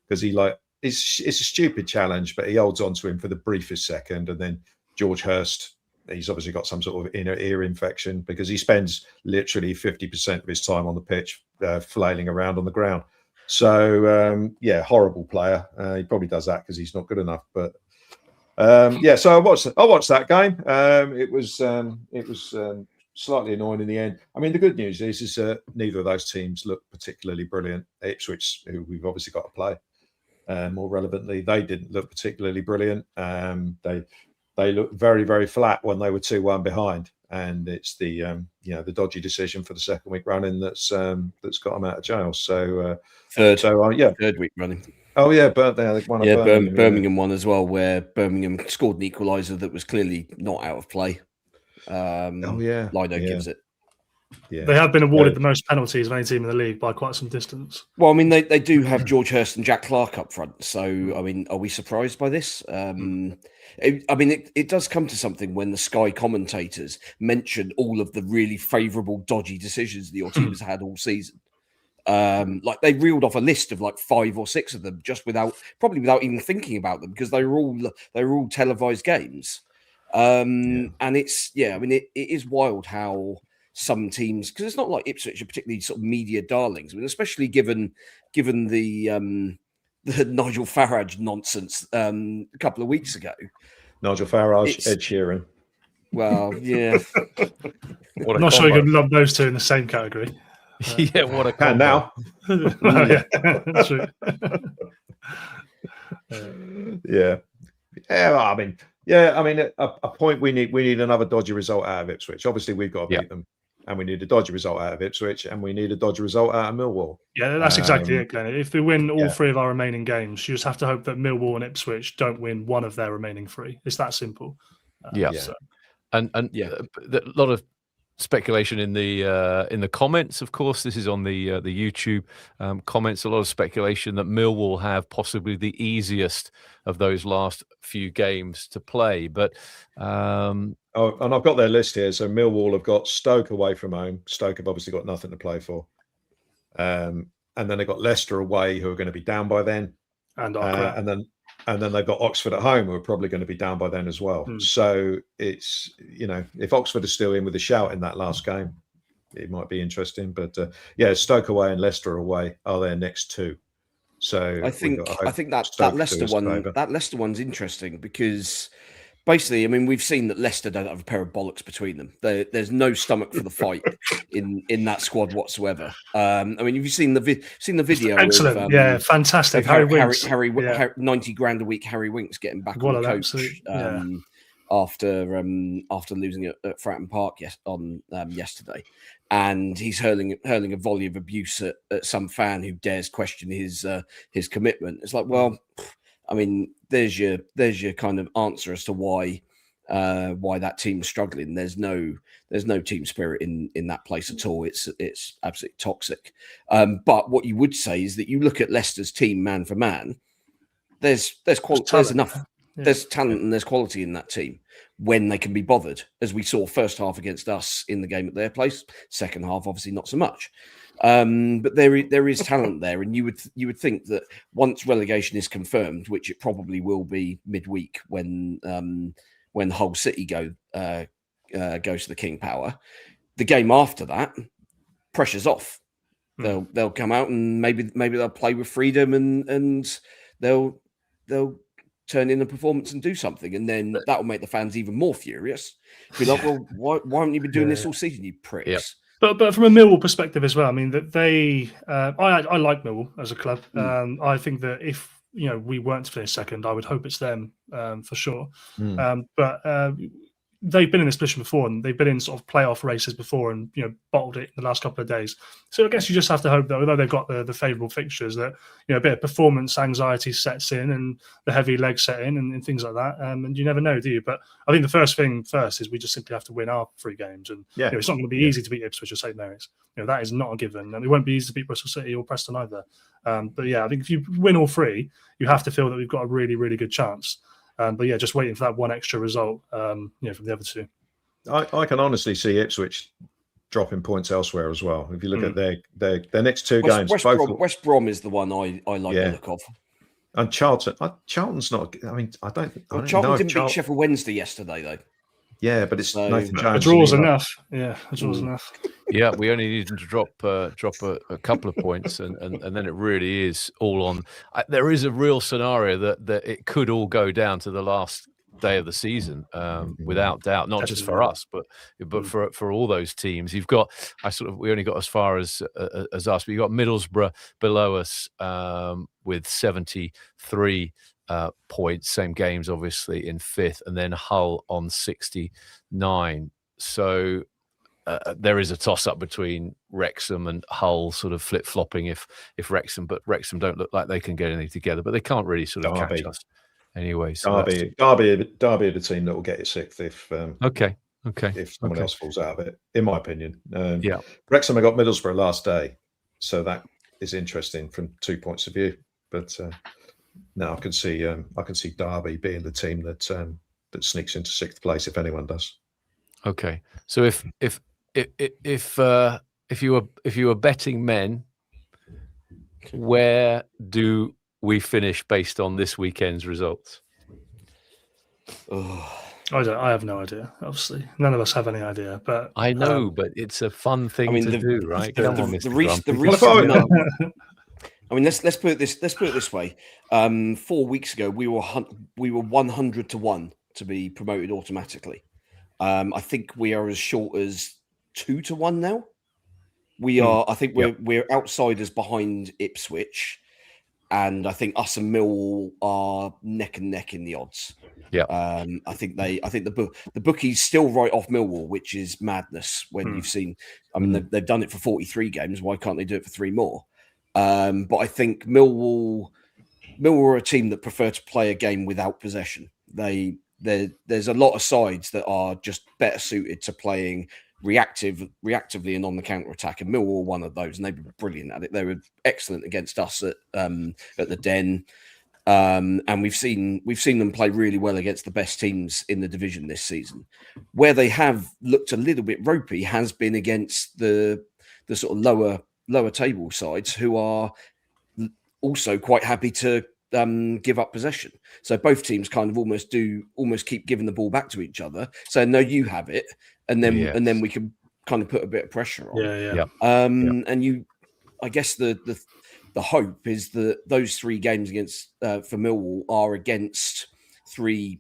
because it's a stupid challenge, but he holds on to him for the briefest second, and then George Hurst, he's obviously got some sort of inner ear infection, because he spends literally 50% of his time on the pitch flailing around on the ground. So, horrible player. He probably does that because he's not good enough. But, so I watched that game. It was slightly annoying in the end. I mean, the good news is neither of those teams look particularly brilliant. Ipswich, who we've obviously got to play more relevantly, they didn't look particularly brilliant. They looked very, very flat when they were 2-1 behind, and it's the dodgy decision for the second week running that's got them out of jail. So third week running. Oh yeah, Birmingham won as well, where Birmingham scored an equaliser that was clearly not out of play. Lido gives it. Yeah. They have been awarded the most penalties of any team in the league by quite some distance. Well, I mean, they do have George Hurst and Jack Clark up front. So, I mean, are we surprised by this? It does come to something when the Sky commentators mention all of the really favourable, dodgy decisions that your team has had all season. Like they reeled off a list of like 5 or 6 of them just without even thinking about them, because they were all televised games. And it is wild how some teams, because it's not like Ipswich are particularly sort of media darlings. I mean, especially given the Nigel Farage nonsense a couple of weeks ago. Nigel Farage, Ed Sheeran. Well, yeah. I'm not sure you could lump those two in the same category. Yeah, what a can now. That's true. I mean, a point we need another dodgy result out of Ipswich. Obviously, we've got to beat them, and we need a dodgy result out of Ipswich, and we need a dodgy result out of Millwall. Yeah, that's exactly it, Glenn. If we win all 3 of our remaining games, you just have to hope that Millwall and Ipswich don't win one of their remaining 3. It's that simple. And a lot of speculation in the comments. Of course, this is on the YouTube comments. A lot of speculation that Millwall have possibly the easiest of those last few games to play, but and I've got their list here. So Millwall have got Stoke away from home. Stoke have obviously got nothing to play for, and then they've got Leicester away, who are going to be down by then, and then they've got Oxford at home, who are probably going to be down by then as well. So it's, if Oxford are still in with a shout in that last game, it might be interesting. But Stoke away and Leicester away are their next 2. So I think that Leicester one's interesting, because basically, I mean, we've seen that Leicester don't have a pair of bollocks between them. There's no stomach for the fight in that squad whatsoever. I mean, have you seen the video? Excellent, fantastic. Harry Winks, 90 grand a week. Harry Winks getting back on the coach after losing at Fratton Park yesterday, and he's hurling a volley of abuse at some fan who dares question his commitment. It's like, well, I mean, there's your kind of answer as to why that team's struggling. There's no team spirit in that place at all. It's absolutely toxic. But what you would say is that you look at Leicester's team man for man. There's quality. There's enough. Yeah. There's talent and there's quality in that team when they can be bothered, as we saw first half against us in the game at their place. Second half, obviously not so much. But there is talent there, and you would think that once relegation is confirmed, which it probably will be midweek when Hull City goes to the King Power, the game after that, pressure's off. They'll come out and maybe they'll play with freedom and they'll turn in a performance and do something, and then that will make the fans even more furious. Be like, well, why haven't you been doing this all season, you pricks? Yep. But from a Millwall perspective as well, I mean that I like Millwall as a club. I think that if we weren't to finish second, I would hope it's them for sure. But they've been in this position before, and they've been in sort of playoff races before, and bottled it in the last couple of days. So I guess you just have to hope that, although they've got the favourable fixtures, that a bit of performance anxiety sets in and the heavy legs set in and things like that. And you never know, do you? But I think the first thing first is we just simply have to win our 3 games, and it's not going to be easy to beat Ipswich or St Mary's. That is not a given, and it won't be easy to beat Bristol City or Preston either. But I think if you win all 3, you have to feel that we've got a really, really good chance. But just waiting for that one extra result, from the other 2. I can honestly see Ipswich dropping points elsewhere as well. If you look at their next 2 games, West Brom is the one I like the look of. And Charlton's not. I mean, I don't Charlton didn't beat Sheffield Wednesday yesterday, though. Yeah, but it's Nathan Jones. A draw's enough. Yeah, a draw's enough. Yeah, we only need them to drop a couple of points, and then it really is all on. There is a real scenario that it could all go down to the last day of the season, without doubt. Not just for us, but for all those teams. You've got we only got as far as us, but you've got Middlesbrough below us with 73. Points, same games obviously in 5th, and then Hull on 69. So there is a toss-up between Wrexham and Hull, sort of flip-flopping if Wrexham don't look like they can get anything together, but they can't really sort of catch us anyway. So Derby are the team that will get it 6th if if someone else falls out of it, in my opinion. Wrexham have got Middlesbrough last day, so that is interesting from 2 points of view, but no, I can see Derby being the team that sneaks into 6th place if anyone does. Okay, so if you were betting men, where do we finish based on this weekend's results? I have no idea. Obviously, none of us have any idea. But I know, but it's a fun thing to do, right? Come on, Mr. Grumpy. I mean, let's put it this way. 4 weeks ago, we were 100 to 1 to be promoted automatically. I think we are as short as 2 to 1 now. We are. I think we're outsiders behind Ipswich, and I think us and Millwall are neck and neck in the odds. Yeah. I think the bookies still write off Millwall, which is madness. When you've seen, I mean, they've done it for 43 games. Why can't they do it for 3 more? But I think Millwall are a team that prefer to play a game without possession. There's a lot of sides that are just better suited to playing reactively and on the counter attack, and Millwall one of those, and they were brilliant at it. They were excellent against us at the Den, and we've seen them play really well against the best teams in the division this season. Where they have looked a little bit ropey has been against the sort of lower table sides, who are also quite happy to give up possession. So both teams kind of almost keep giving the ball back to each other. So no, you have it, and then we can kind of put a bit of pressure on. And I guess the hope is that those 3 games against for Millwall are against 3.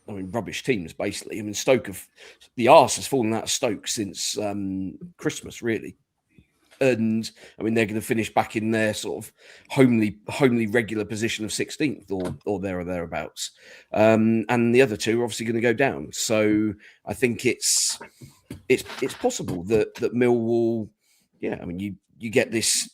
I mean, rubbish teams, basically. I mean, the arse has fallen out of Stoke since Christmas, really. And I mean, they're going to finish back in their sort of homely regular position of 16th or there or thereabouts. And the other 2 are obviously going to go down. So I think it's possible that Millwall, I mean, you get this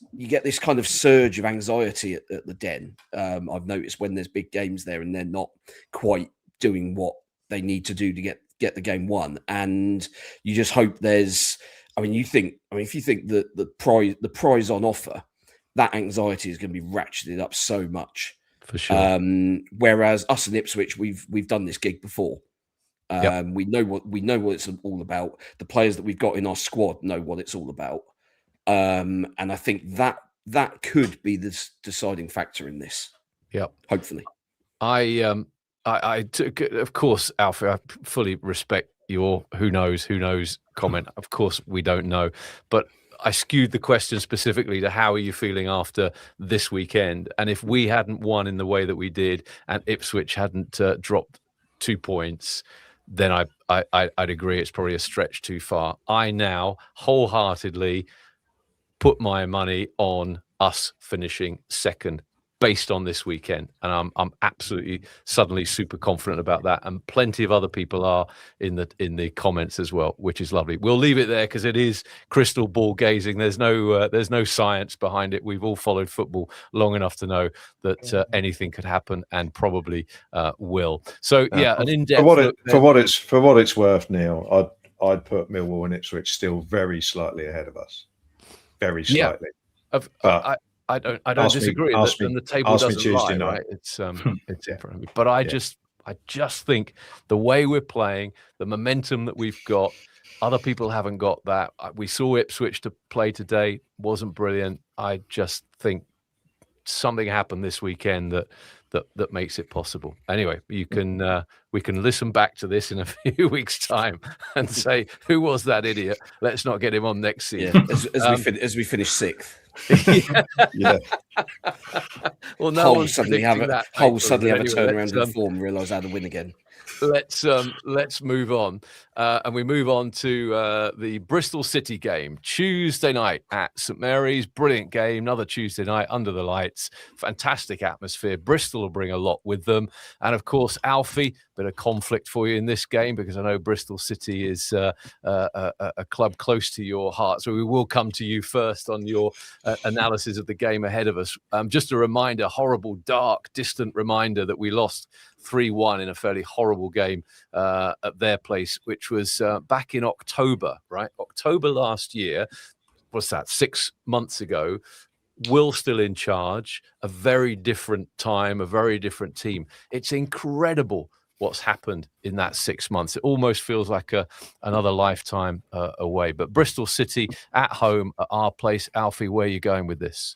kind of surge of anxiety at the Den. I've noticed when there's big games there and they're not quite doing what they need to do to get the game won, and you just hope there's. I mean, if you think that the prize on offer, that anxiety is going to be ratcheted up so much. For sure. Whereas us and Ipswich, we've done this gig before. We know what it's all about. The players that we've got in our squad know what it's all about. And I think that could be the deciding factor in this. Yep. Hopefully. I took, of course, Alfie, I fully respect your who knows comment. Of course, we don't know, but I skewed the question specifically to how are you feeling after this weekend? And if we hadn't won in the way that we did and Ipswich hadn't dropped 2 points, then I'd agree it's probably a stretch too far. I now wholeheartedly put my money on us finishing second based on this weekend, and I'm absolutely suddenly super confident about that, and plenty of other people are in the comments as well, which is lovely. We'll leave it there because it is crystal ball gazing. There's no science behind it. We've all followed football long enough to know that anything could happen and probably will. So yeah, an in-depth for what it's worth, Neil, I'd put Millwall and Ipswich still very slightly ahead of us, very slightly. Yeah. I don't disagree. And the table doesn't lie, right? It's in front of me. But I just think the way we're playing, the momentum that we've got, other people haven't got that. We saw Ipswich to play today, wasn't brilliant. I just think something happened this weekend that makes it possible. Anyway, we can listen back to this in a few weeks' time and say, who was that idiot? Let's not get him on next season. Yeah, as we finish sixth. Yeah. Well, no Hull suddenly have a turnaround in form, realise how to win again. Let's move on, and we move on to the Bristol City game Tuesday night at St Mary's. Brilliant game, another Tuesday night under the lights, fantastic atmosphere. Bristol will bring a lot with them, and of course, Alfie, bit of conflict for you in this game because I know Bristol City is a club close to your heart. So we will come to you first on your analysis of the game ahead of us. Just a reminder, horrible, dark, distant reminder that we lost 3-1 in a fairly horrible game at their place, which was back in October, right? October last year. What's that? 6 months ago. Will still in charge, a very different time, a very different team. It's incredible what's happened in that 6 months. It almost feels like another lifetime away. But Bristol City at home at our place. Alfie, where are you going with this?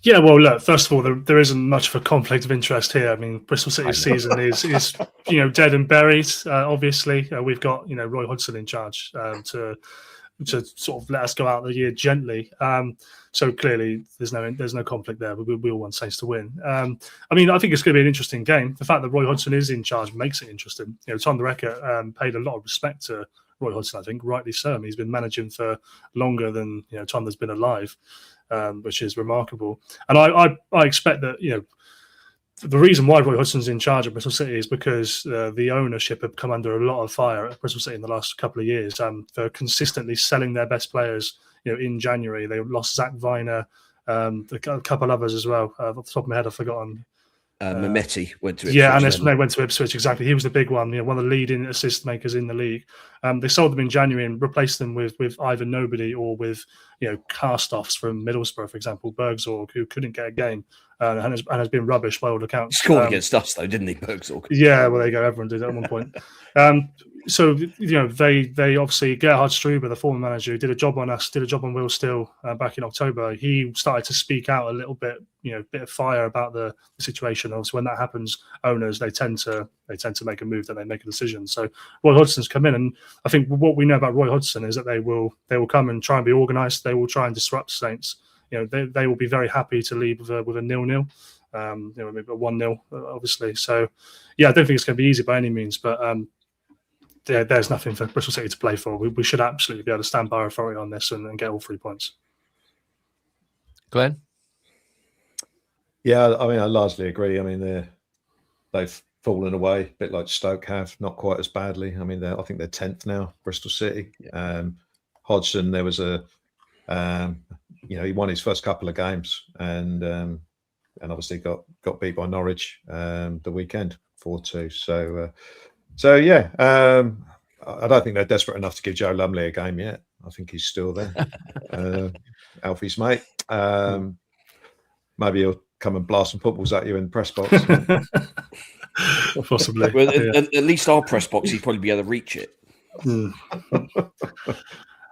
Yeah, well, look, first of all, there isn't much of a conflict of interest here. I mean, Bristol City's season is dead and buried. Obviously, we've got Roy Hodgson in charge to sort of let us go out the year gently. So clearly, there's no conflict there. We all want Saints to win. I mean, I think it's going to be an interesting game. The fact that Roy Hodgson is in charge makes it interesting. Tom the Wrecker paid a lot of respect to Roy Hodgson. I think rightly so. I mean, he's been managing for longer than Tom has been alive. Which is remarkable. And I expect that, the reason why Roy Hodgson's in charge of Bristol City is because the ownership have come under a lot of fire at Bristol City in the last couple of years for consistently selling their best players. In January, they lost Zach Viner, a couple others as well. Off the top of my head, I've forgotten. Mehmeti went to Ipswich. Yeah, and they went to Ipswich, exactly. He was the big one, one of the leading assist makers in the league. They sold them in January and replaced them with either nobody or with cast-offs from Middlesbrough, for example, Bergzorg, who couldn't get a game and has been rubbish by all accounts. Scored against us, though, didn't he, Bergzorg? Yeah, well, there you go. Everyone did at one point. So, they obviously, Gerhard Struber, the former manager, who did a job on us, did a job on Will Still back in October. He started to speak out a little bit, bit of fire about the situation. Obviously, when that happens, owners, they tend to make a move, then they make a decision. So Roy Hodgson's come in, and I think what we know about Roy Hodgson is that they will come and try and be organised. They will try and disrupt Saints. They will be very happy to leave with a 0-0. Maybe a 1-0, obviously. So, yeah, I don't think it's going to be easy by any means, but there's nothing for Bristol City to play for. We should absolutely be able to stand by our authority on this and get all 3 points. Glenn? Yeah, I mean, I largely agree. I mean, they've fallen away, a bit like Stoke have, not quite as badly. I mean, I think they're 10th now, Bristol City. Yeah. Hodgson, there was he won his first couple of games and obviously got beat by Norwich the weekend 4-2. So yeah, I don't think they're desperate enough to give Joe Lumley a game yet. I think he's still there. Alfie's mate. Maybe he'll come and blast some footballs at you in the press box. Possibly. Well, at least our press box, he'd probably be able to reach it.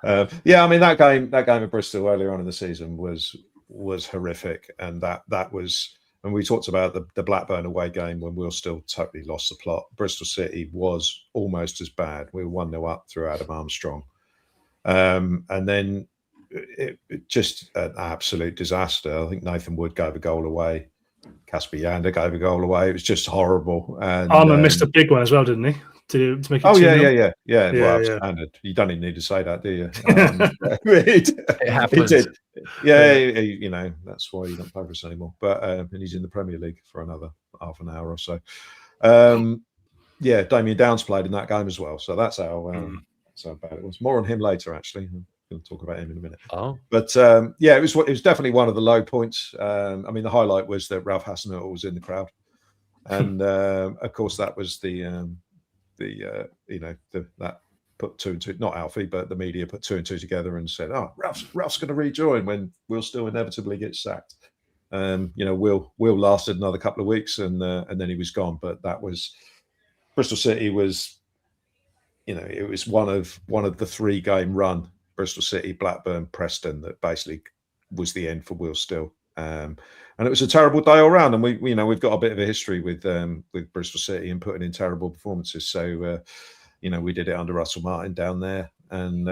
Yeah, I mean that game at Bristol earlier on in the season was horrific, and that was. And we talked about the Blackburn away game when we still totally lost the plot. Bristol City was almost as bad. We were 1-0 up through Adam Armstrong. And then it just an absolute disaster. I think Nathan Wood gave a goal away. Casper Yander gave a goal away. It was just horrible. And Armour missed a big one as well, didn't he? To make it 2-0? Yeah. Well, yeah. standard. You don't even need to say that, do you? It happens. He did. Yeah, you know, that's why you don't play for us anymore. But and he's in the Premier League for another half an hour or so. Yeah, Damien Downes played in that game as well. So that's how bad it was. More on him later, actually. I'm going to talk about him in a minute. Oh, but yeah, it was definitely one of the low points. I mean, the highlight was that Ralph Hasenhüttl was in the crowd, and of course that was that put 2 and 2, not Alfie, but the media put 2 and 2 together and said, "Oh, Ralph's going to rejoin when Will still inevitably get sacked." Will lasted another couple of weeks, and then he was gone. But that was Bristol City was, it was one of the 3-game run. Bristol City, Blackburn, Preston, that basically was the end for Will Still. And it was a terrible day all round. And we've got a bit of a history with Bristol City and putting in terrible performances. So we did it under Russell Martin down there, and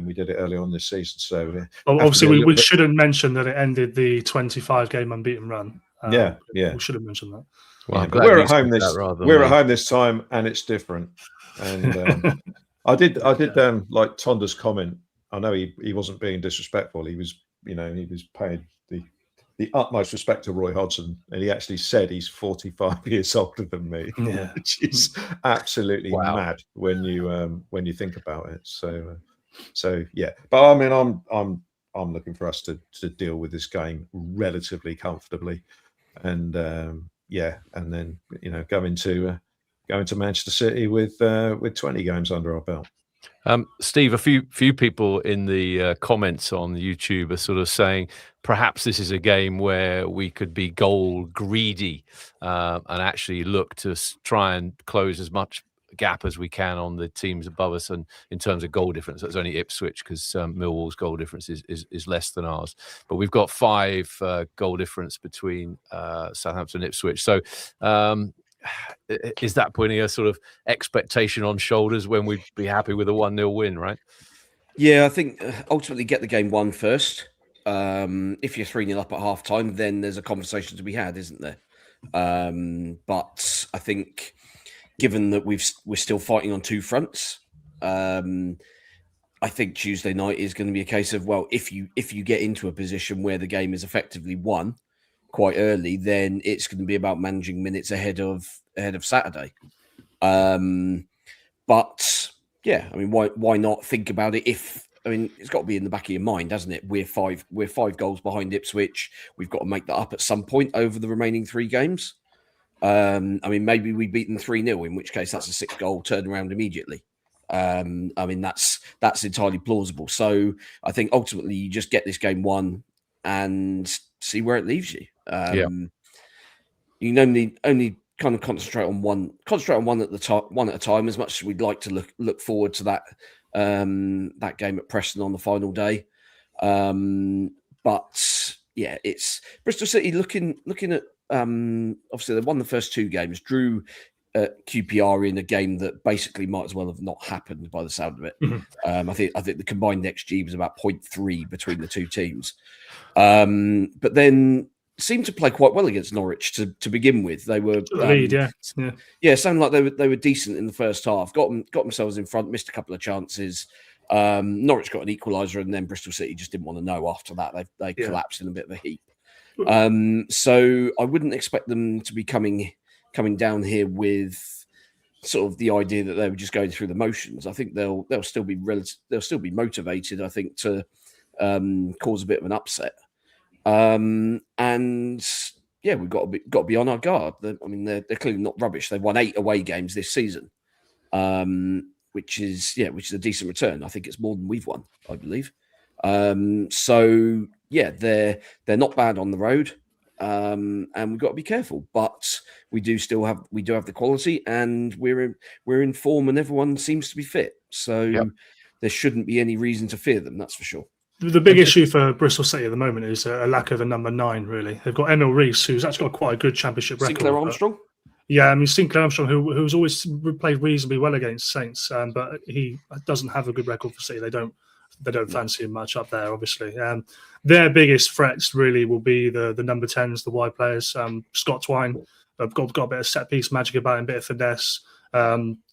we did it early on this season. So obviously we shouldn't mention that it ended the 25-game unbeaten run. Yeah. We should have mentioned that. well, we're at home this time, and it's different. And I did like Tonda's comment. I know he wasn't being disrespectful. He was, he was paying the utmost respect to Roy Hodgson, and he actually said he's 45 years older than me, which is absolutely mad when you think about it. So yeah, but I mean, I'm looking for us to deal with this game relatively comfortably, and and then go into Manchester City with 20 games under our belt. Steve, a few people in the comments on YouTube are sort of saying perhaps this is a game where we could be goal greedy and actually look to try and close as much gap as we can on the teams above us, and in terms of goal difference, that's only Ipswich, because Millwall's goal difference is less than ours. But we've got 5 goal difference between Southampton and Ipswich. So is that putting a sort of expectation on shoulders when we'd be happy with a 1-0 win, right? Yeah, I think ultimately get the game won first. If you're 3-0 up at half time, then there's a conversation to be had, isn't there? But I think given that we're still fighting on 2 fronts, I think Tuesday night is going to be a case of, well, if you get into a position where the game is effectively won quite early, then it's going to be about managing minutes ahead of Saturday. But yeah, I mean, why not think about it? It's got to be in the back of your mind, hasn't it? We're 5 goals behind Ipswich. We've got to make that up at some point over the remaining 3 games. Maybe we beat them 3-0, in which case that's a 6-goal turnaround immediately. That's entirely plausible. So I think ultimately you just get this game won and see where it leaves you. You can only kind of concentrate on one at a time. As much as we'd like to look forward to that game at Preston on the final day, but yeah, it's Bristol City looking at obviously they won the first 2 games, drew QPR in a game that basically might as well have not happened by the sound of it. I think the combined XG was about 0.3 between the 2 teams, but then seemed to play quite well against Norwich to begin with. They were lead, sounded like they were decent in the first half. Got themselves in front, missed a couple of chances. Norwich got an equaliser, and then Bristol City just didn't want to know after that. They collapsed in a bit of a heap. So I wouldn't expect them to be coming down here with sort of the idea that they were just going through the motions. I think they'll still be motivated, I think, to cause a bit of an upset. And yeah, we've got to be on our guard. They're clearly not rubbish. They've won 8 away games this season, which is a decent return. I think it's more than we've won, I believe. So yeah, they're not bad on the road, and we've got to be careful. But we do have the quality, and we're in form, and everyone seems to be fit. So there shouldn't be any reason to fear them. That's for sure. The big issue for Bristol City at the moment is a lack of a number 9. Really, they've got Emil Rees, who's actually got quite a good championship record. Sinclair Armstrong. Yeah, I mean Sinclair Armstrong, who's always played reasonably well against Saints, but he doesn't have a good record for City. They don't fancy him much up there, obviously. Their biggest threats really will be the number 10s, the wide players. Scott Twine have got a bit of set piece magic about him, a bit of finesse.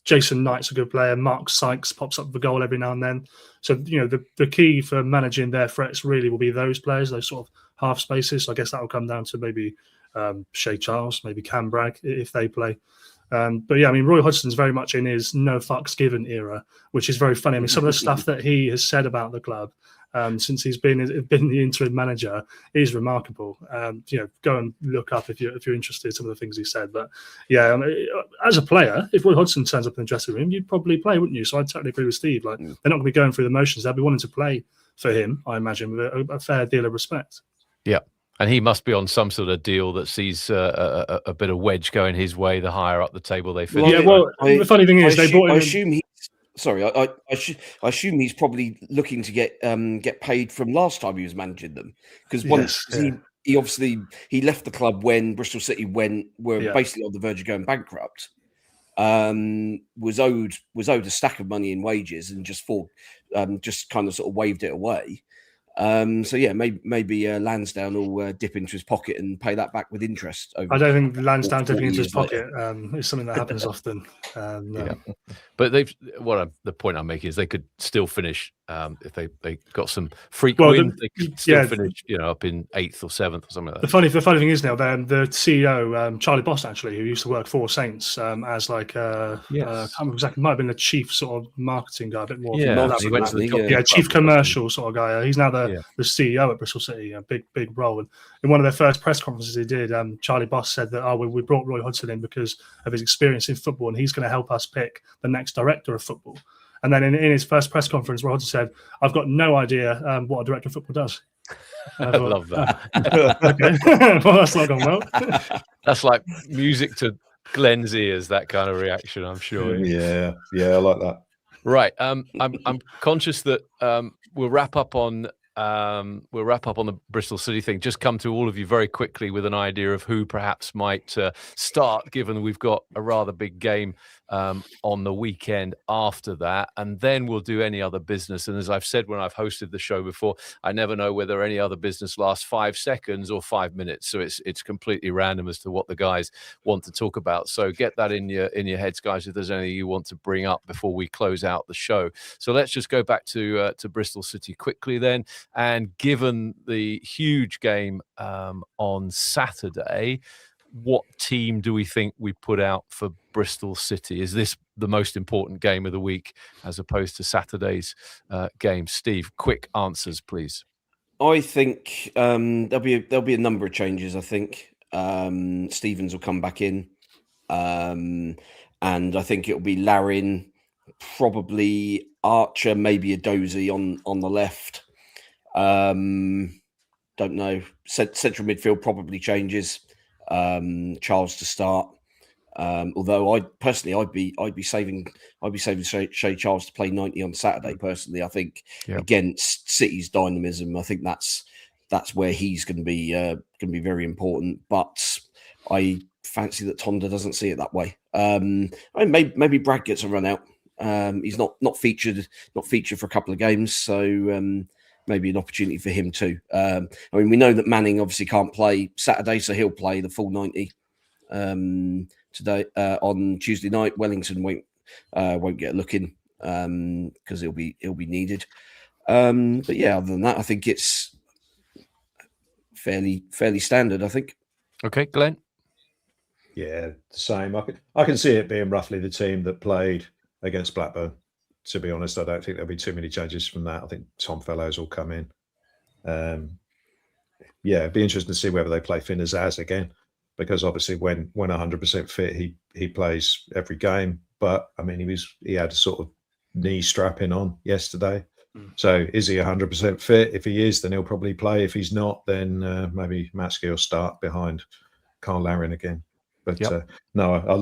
Jason Knight's a good player. Mark Sykes pops up for goal every now and then. So, the key for managing their threats really will be those players, those sort of half spaces. So I guess that will come down to maybe Shea Charles, maybe Cam Bragg if they play. But yeah, I mean, Roy Hodgson's very much in his no fucks given era, which is very funny. I mean, some of the stuff that he has said about the club since he's been the interim manager is remarkable. Go and look up if you're interested in some of the things he said. But yeah, I mean, as a player, if Roy Hodgson turns up in the dressing room, you'd probably play, wouldn't you? So I totally agree with Steve. Like, they're not going to be going through the motions. They'll be wanting to play for him, I imagine, with a fair deal of respect. Yeah. And he must be on some sort of deal that sees a bit of wedge going his way the higher up the table they finish. The funny thing is, they brought him. I assume he's probably looking to get paid from last time he was managing them, because he obviously left the club when Bristol City were basically on the verge of going bankrupt. Was owed a stack of money in wages and just kind of sort of waved it away. Maybe Lansdowne will dip into his pocket and pay that back with interest. I don't think Lansdowne dipping into his pocket is something that happens often. But the point I'm making is they could still finish if they got some freak wins. They could still finish, up in 8th or 7th or something like that. The funny thing is now, the CEO Charlie Boss, actually, who used to work for Saints as I can't remember exactly, might have been the chief sort of marketing guy, a bit more. He went to the chief commercial sort of guy. He's now the CEO at Bristol City, a big role. And in one of their first press conferences he did, Charlie Boss said that we brought Roy Hodgson in because of his experience in football, and he's going to help us pick the next director of football. And then in his first press conference, Roy Hodgson said, "I've got no idea what a director of football does." I love that. Okay. Well, that's not gone well. That's like music to Glenn's ears, that kind of reaction, I'm sure. Yeah, I like that. Right. I'm conscious that we'll wrap up on the Bristol City thing. Just come to all of you very quickly with an idea of who perhaps might start, given we've got a rather big game on the weekend after that, and then we'll do any other business. And as I've said when I've hosted the show before, I never know whether any other business lasts 5 seconds or 5 minutes, so it's completely random as to what the guys want to talk about. So get that in your heads, guys, if there's anything you want to bring up before we close out the show. So let's just go back to Bristol City quickly then. And given the huge game on Saturday, what team do we think we put out for Bristol City? Is this the most important game of the week as opposed to Saturday's game? Steve, quick answers, please. I think there'll be a number of changes. I think Stevens will come back in, and I think it'll be Larin, probably Archer, maybe a Dozy on the left. Don't know. Central midfield probably changes. Charles to start. Although I'd be saving Shea Charles to play 90 on Saturday. Personally, I think against City's dynamism, I think that's where he's going to be very important. But I fancy that Tonda doesn't see it that way. Maybe Brad gets a run out. He's not featured for a couple of games, so maybe an opportunity for him too. We know that Manning obviously can't play Saturday, so he'll play the full 90 today on Tuesday night. Wellington won't get a look in because he'll be needed. But yeah, other than that, I think it's fairly standard. I think. Okay, Glenn. Yeah, the same. I can see it being roughly the team that played against Blackburn. To be honest, I don't think there'll be too many changes from that. I think Tom Fellows will come in. It'd be interesting to see whether they play Finn Azaz again, because obviously when 100% fit, he plays every game. But I mean, he had a sort of knee strapping on yesterday. So is he 100% fit? If he is, then he'll probably play. If he's not, then maybe Matsky will start behind Carl Larin again. But no, I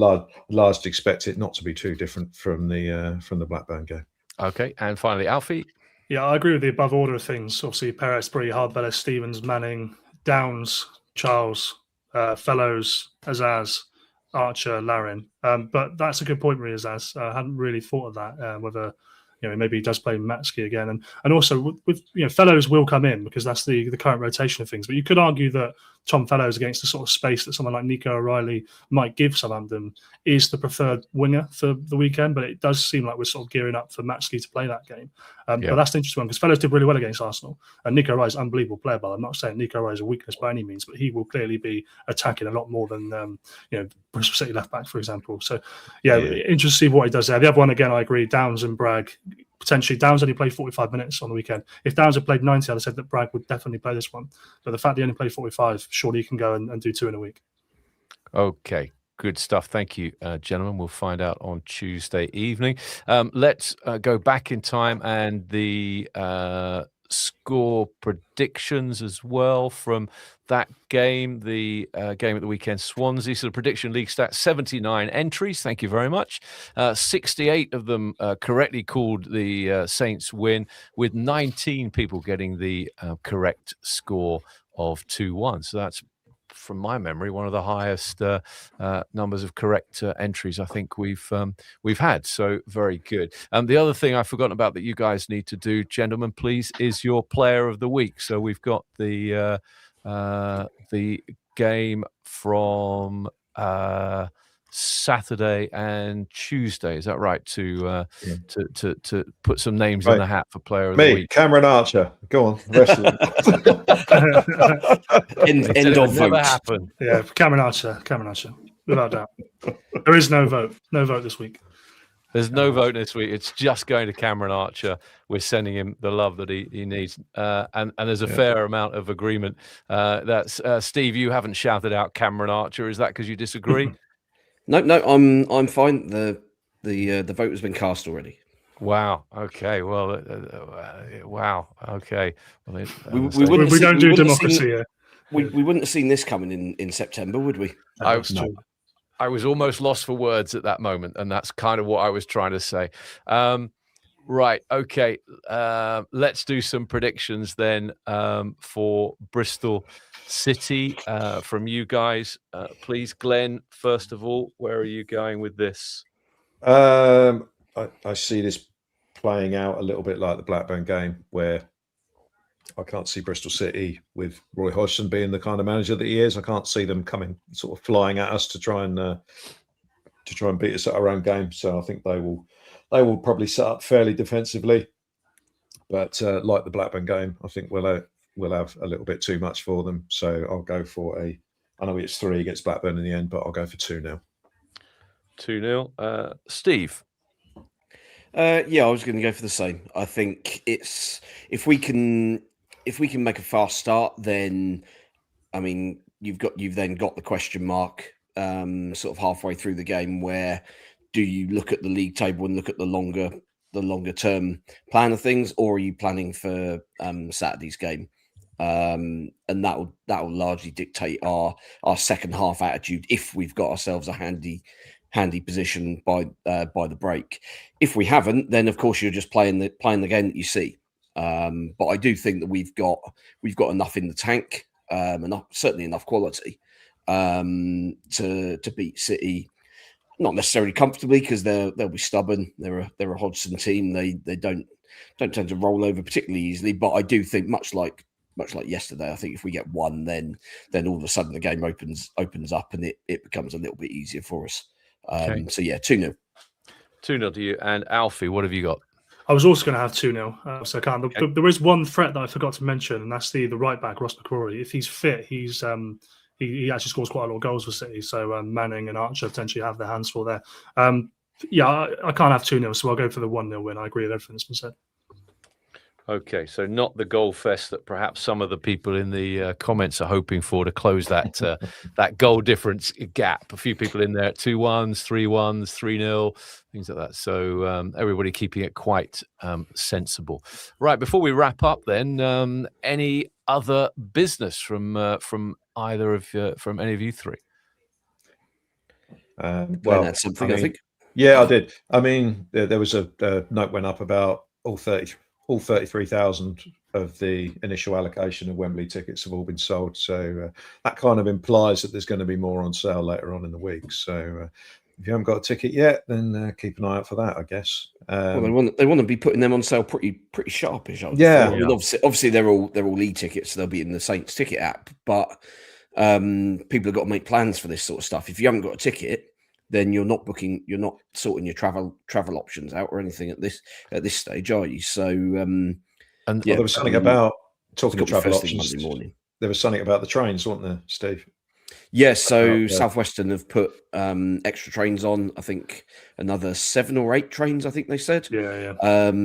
largely expect it not to be too different from the Blackburn game. Okay, and finally, Alfie. Yeah, I agree with the above order of things. Obviously, Perez, Bree, Harwood-Bellis, Stevens, Manning, Downes, Charles, Fellows, Azaz, Archer, Larin. But that's a good point, Marie Azaz. I hadn't really thought of that. Whether maybe he does play Matsky again, and also with Fellows will come in because that's the current rotation of things. But you could argue that Tom Fellows, against the sort of space that someone like Nico O'Reilly might give Southampton, is the preferred winger for the weekend. But it does seem like we're sort of gearing up for Matsky to play that game. But that's the interesting one because Fellows did really well against Arsenal, and Nico O'Reilly's an unbelievable player. But I'm not saying Nico O'Reilly's a weakness by any means, but he will clearly be attacking a lot more than Bristol City left back, for example. So interesting to see what he does there. The other one, again, I agree, Downes and Bragg. Potentially, Downes only played 45 minutes on the weekend. If Downes had played 90, I'd have said that Bragg would definitely play this one. But the fact that he only played 45, surely he can go and do 2 in a week. Okay, good stuff. Thank you, gentlemen. We'll find out on Tuesday evening. Let's go back in time and the score predictions as well from that game, the game at the weekend, Swansea. So the prediction league stats, 79 entries. Thank you very much. 68 of them correctly called the Saints win, with 19 people getting the correct score of 2-1. So that's, from my memory, one of the highest numbers of correct entries I think we've had. So very good. The other thing I've forgotten about that you guys need to do, gentlemen, please, is your player of the week. So we've got the game from Saturday and Tuesday. Is that right? To put some names in the hat for player of the week. Cameron Archer. Go on. Rest of End of never vote. happened. Yeah, Cameron Archer, without doubt. There is no vote. No vote this week. There's no vote this week. It's just going to Cameron Archer. We're sending him the love that he needs. And there's a fair amount of agreement. That's Steve, you haven't shouted out Cameron Archer. Is that because you disagree? No, I'm fine. The vote has been cast already. Wow. Okay. Well, wow. Okay. Well, we don't do democracy here. We wouldn't have seen this coming in September, would we? I was almost lost for words at that moment, and that's kind of what I was trying to say. Right. Okay. Let's do some predictions then for Bristol City from you guys. Please, Glenn, first of all, where are you going with this? I see this playing out a little bit like the Blackburn game, where I can't see Bristol City with Roy Hodgson being the kind of manager that he is. I can't see them coming sort of flying at us to try and beat us at our own game. So I think they will probably set up fairly defensively. But like the Blackburn game, I think we'll have a little bit too much for them. So I'll go for I know it's 3 against Blackburn in the end, but I'll go for 2-0. 2-0. Steve? I was going to go for the same. I think it's if we can make a fast start, then I mean you've then got the question mark sort of halfway through the game, where do you look at the league table and look at the longer term plan of things, or are you planning for Saturday's game? And that will largely dictate our second half attitude if we've got ourselves a handy position by the break. If we haven't, then of course you're just playing the game that you see. But I do think that we've got enough in the tank, certainly enough quality to beat City. Not necessarily comfortably, because they'll be stubborn. They're a Hodgson team. They don't tend to roll over particularly easily. But I do think much like yesterday, I think if we get one, then all of a sudden the game opens up and it becomes a little bit easier for us. So yeah, 2-0. 2-0 to you. And Alfie, what have you got? I was also going to have 2-0, so I can't. Okay. There is one threat that I forgot to mention, and that's the right back, Ross McCrory. If he's fit, he actually scores quite a lot of goals for City. So Manning and Archer potentially have their hands full there. I can't have 2-0, so I'll go for the 1-0 win. I agree with everything that's been said. Okay, so not the goal fest that perhaps some of the people in the comments are hoping for to close that that goal difference gap. A few people in there at 2-1s, 3-1s, 3-0, things like that. So everybody keeping it quite sensible. Right, before we wrap up then, any other business from either of from any of you three? Well, that's something I think. Yeah, I did. I mean, there was a note went up about all 33,000 of the initial allocation of Wembley tickets have all been sold. So that kind of implies that there's going to be more on sale later on in the week. So if you haven't got a ticket yet, then keep an eye out for that, I guess. Well, they want to be putting them on sale pretty sharpish. Yeah. I mean, obviously they're all e-tickets, so they'll be in the Saints ticket app. But people have got to make plans for this sort of stuff. If you haven't got a ticket, then you're not sorting your travel options out or anything at this stage, are you? So, there was something about talking to travel options. Monday morning. There was something about the trains, wasn't there, Steve? Yeah, so Southwestern have put extra trains on. I think another 7 or 8 trains. I think they said. Yeah.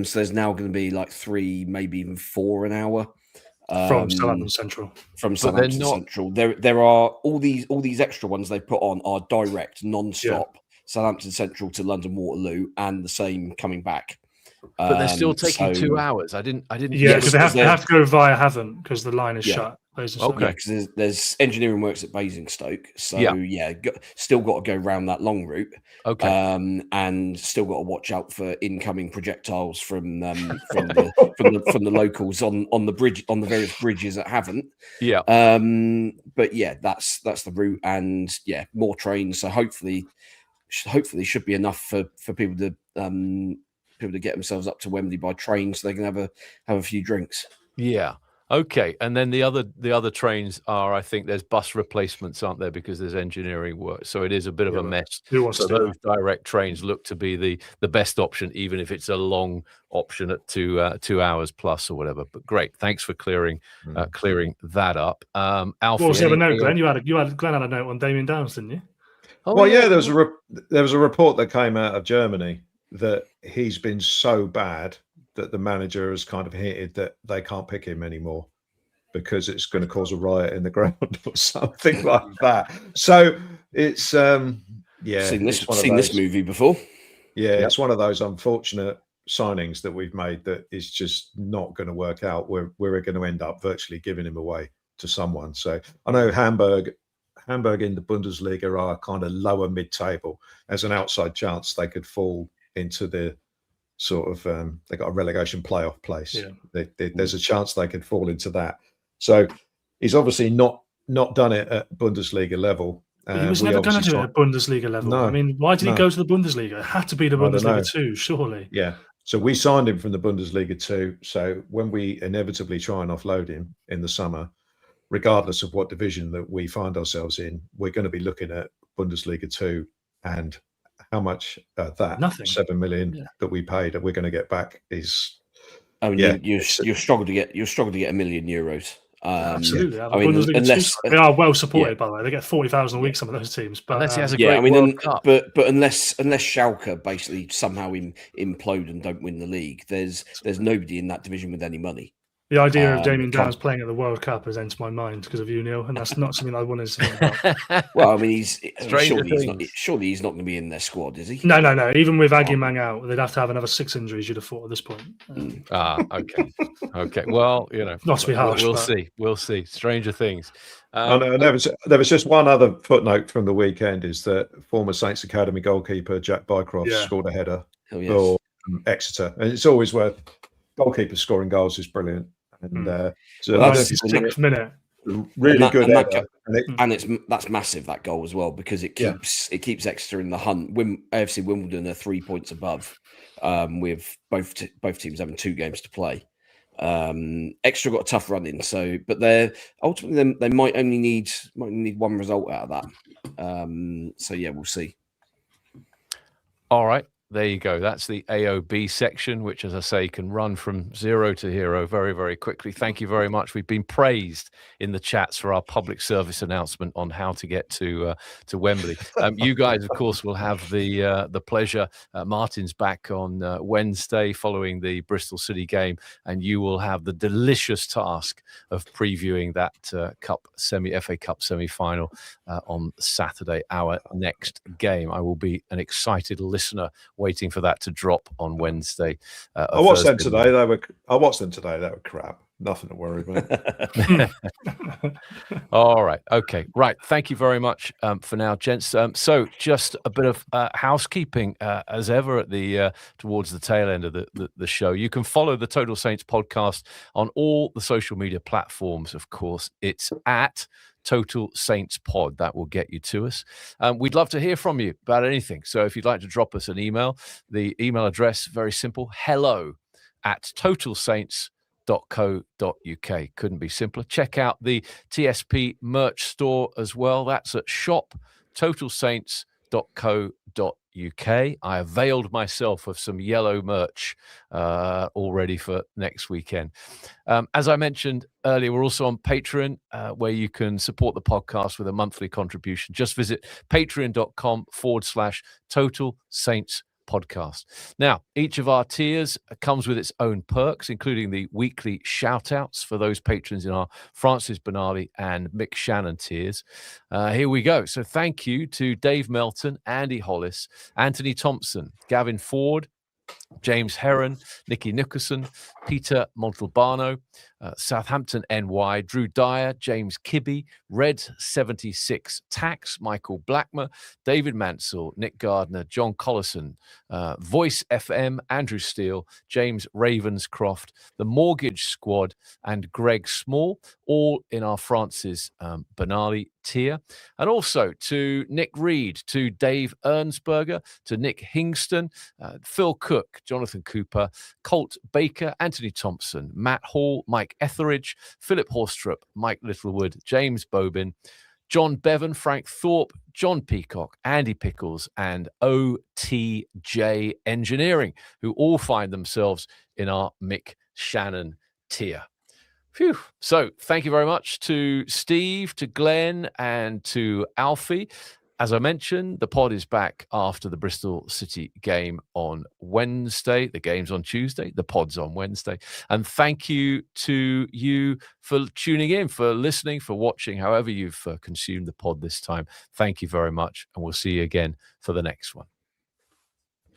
So there's now going to be like 3, maybe even 4 an hour. From Southampton Central. From Southampton Central. There are all these extra ones they put on are direct, non-stop, Southampton Central to London Waterloo, and the same coming back. But they're still taking 2 hours. I didn't. Yeah, because they have to go via Havant because the line is shut. Okay, because there's engineering works at Basingstoke, so still got to go around that long route. Okay, and still got to watch out for incoming projectiles from the locals on the bridge, on the various bridges at Havant. Yeah. But yeah, that's the route, and more trains. So hopefully should be enough for people to get themselves up to Wembley by train, so they can have a few drinks. Yeah. Okay, and then the other trains are, I think there's bus replacements, aren't there, because there's engineering work. So it is a bit of a mess. So those direct trains look to be the best option, even if it's a long option at 2 hours plus or whatever. But great, thanks for clearing that up. Alfie, what was the other note, Glenn? Glenn had a note on Damien Downes, didn't you? There was a report that came out of Germany that he's been so bad that the manager has kind of hinted that they can't pick him anymore because it's going to cause a riot in the ground or something like that. So it's seen this movie before. Yeah, it's one of those unfortunate signings that we've made that is just not going to work out. We're going to end up virtually giving him away to someone. So I know Hamburg in the Bundesliga are kind of lower mid-table. There's an outside chance they could fall into the sort of they got a relegation playoff place. There's a chance they could fall into that. So he's obviously not done it at Bundesliga level. He was never going to do it at Bundesliga level. No, I mean, why did he go to the Bundesliga? It had to be the Bundesliga 2, surely. Yeah. So we signed him from the Bundesliga 2. So when we inevitably try and offload him in the summer, regardless of what division that we find ourselves in, we're going to be looking at Bundesliga 2 and how much Nothing. 7 million that we paid that we're going to get back is. I mean, you struggle to get €1 million. Absolutely. I mean, unless they are well supported, by the way, they get 40,000 a week. Some of those teams, but unless he has a great World Cup. But unless Schalke basically somehow implode and don't win the league, there's nobody in that division with any money. The idea of Damien Downes playing at the World Cup has entered my mind because of you, Neil, and that's not something I wanted to think about. Well, I mean, surely he's not going to be in their squad, is he? No. Even with Aggie Mang out, they'd have to have another 6 injuries, you'd have thought at this point. Okay. Well, not to be harsh. We'll see. Stranger things. There was just one other footnote from the weekend is that former Saints Academy goalkeeper Jack Bycroft scored a header for Exeter, and it's always worth. Goalkeeper scoring goals is brilliant. And so that's the 6th minute. Really good. That's massive, that goal as well, because it keeps Exeter in the hunt. AFC Wimbledon are 3 points above, with both teams having 2 games to play. Exeter got a tough run in, but they're ultimately they might only need one result out of that. So we'll see. All right. There you go. That's the AOB section, which, as I say, can run from 0 to hero very, very quickly. Thank you very much. We've been praised in the chats for our public service announcement on how to get to Wembley. You guys, of course, will have the pleasure. Martin's back on Wednesday following the Bristol City game, and you will have the delicious task of previewing that FA Cup semi-final on Saturday, our next game. I will be an excited listener waiting for that to drop on Wednesday. I watched them today. They were crap. Nothing to worry about. All right. Okay. Right. Thank you very much for now, gents. So just a bit of housekeeping as ever at the towards the tail end of the show. You can follow the Total Saints podcast on all the social media platforms. Of course, it's at Total Saints Pod. That will get you to us. We'd love to hear from you about anything. So if you'd like to drop us an email, the email address, very simple, hello@totalsaints.co.uk. Couldn't be simpler. Check out the TSP merch store as well. That's at shop.totalsaints.co.uk. I availed myself of some yellow merch already for next weekend. As I mentioned earlier, we're also on Patreon, where you can support the podcast with a monthly contribution. Just visit patreon.com/Total Saints podcast. Now, each of our tiers comes with its own perks, including the weekly shout outs for those patrons in our Francis Benali and Mick Shannon tiers. Here we go. So thank you to Dave Melton, Andy Hollis, Anthony Thompson, Gavin Ford, James Heron, Nicky Nickerson, Peter Montalbano, Southampton NY, Drew Dyer, James Kibbe, Red76 Tax, Michael Blackmer, David Mansell, Nick Gardner, John Collison, Voice FM, Andrew Steele, James Ravenscroft, The Mortgage Squad, and Greg Small, all in our Francis Benali tier. And also to Nick Reed, to Dave Ernsberger, to Nick Hingston, Phil Cook, Jonathan Cooper, Colt Baker, Anthony Thompson, Matt Hall, Mike Etheridge, Philip Horstrup, Mike Littlewood, James Bobin, John Bevan, Frank Thorpe, John Peacock, Andy Pickles, and OTJ Engineering, who all find themselves in our Mick Shannon tier. Phew. So thank you very much to Steve, to Glenn, and to Alfie. As I mentioned, the pod is back after the Bristol City game on Wednesday. The game's on Tuesday. The pod's on Wednesday. And thank you to you for tuning in, for listening, for watching, however you've consumed the pod this time. Thank you very much. And we'll see you again for the next one.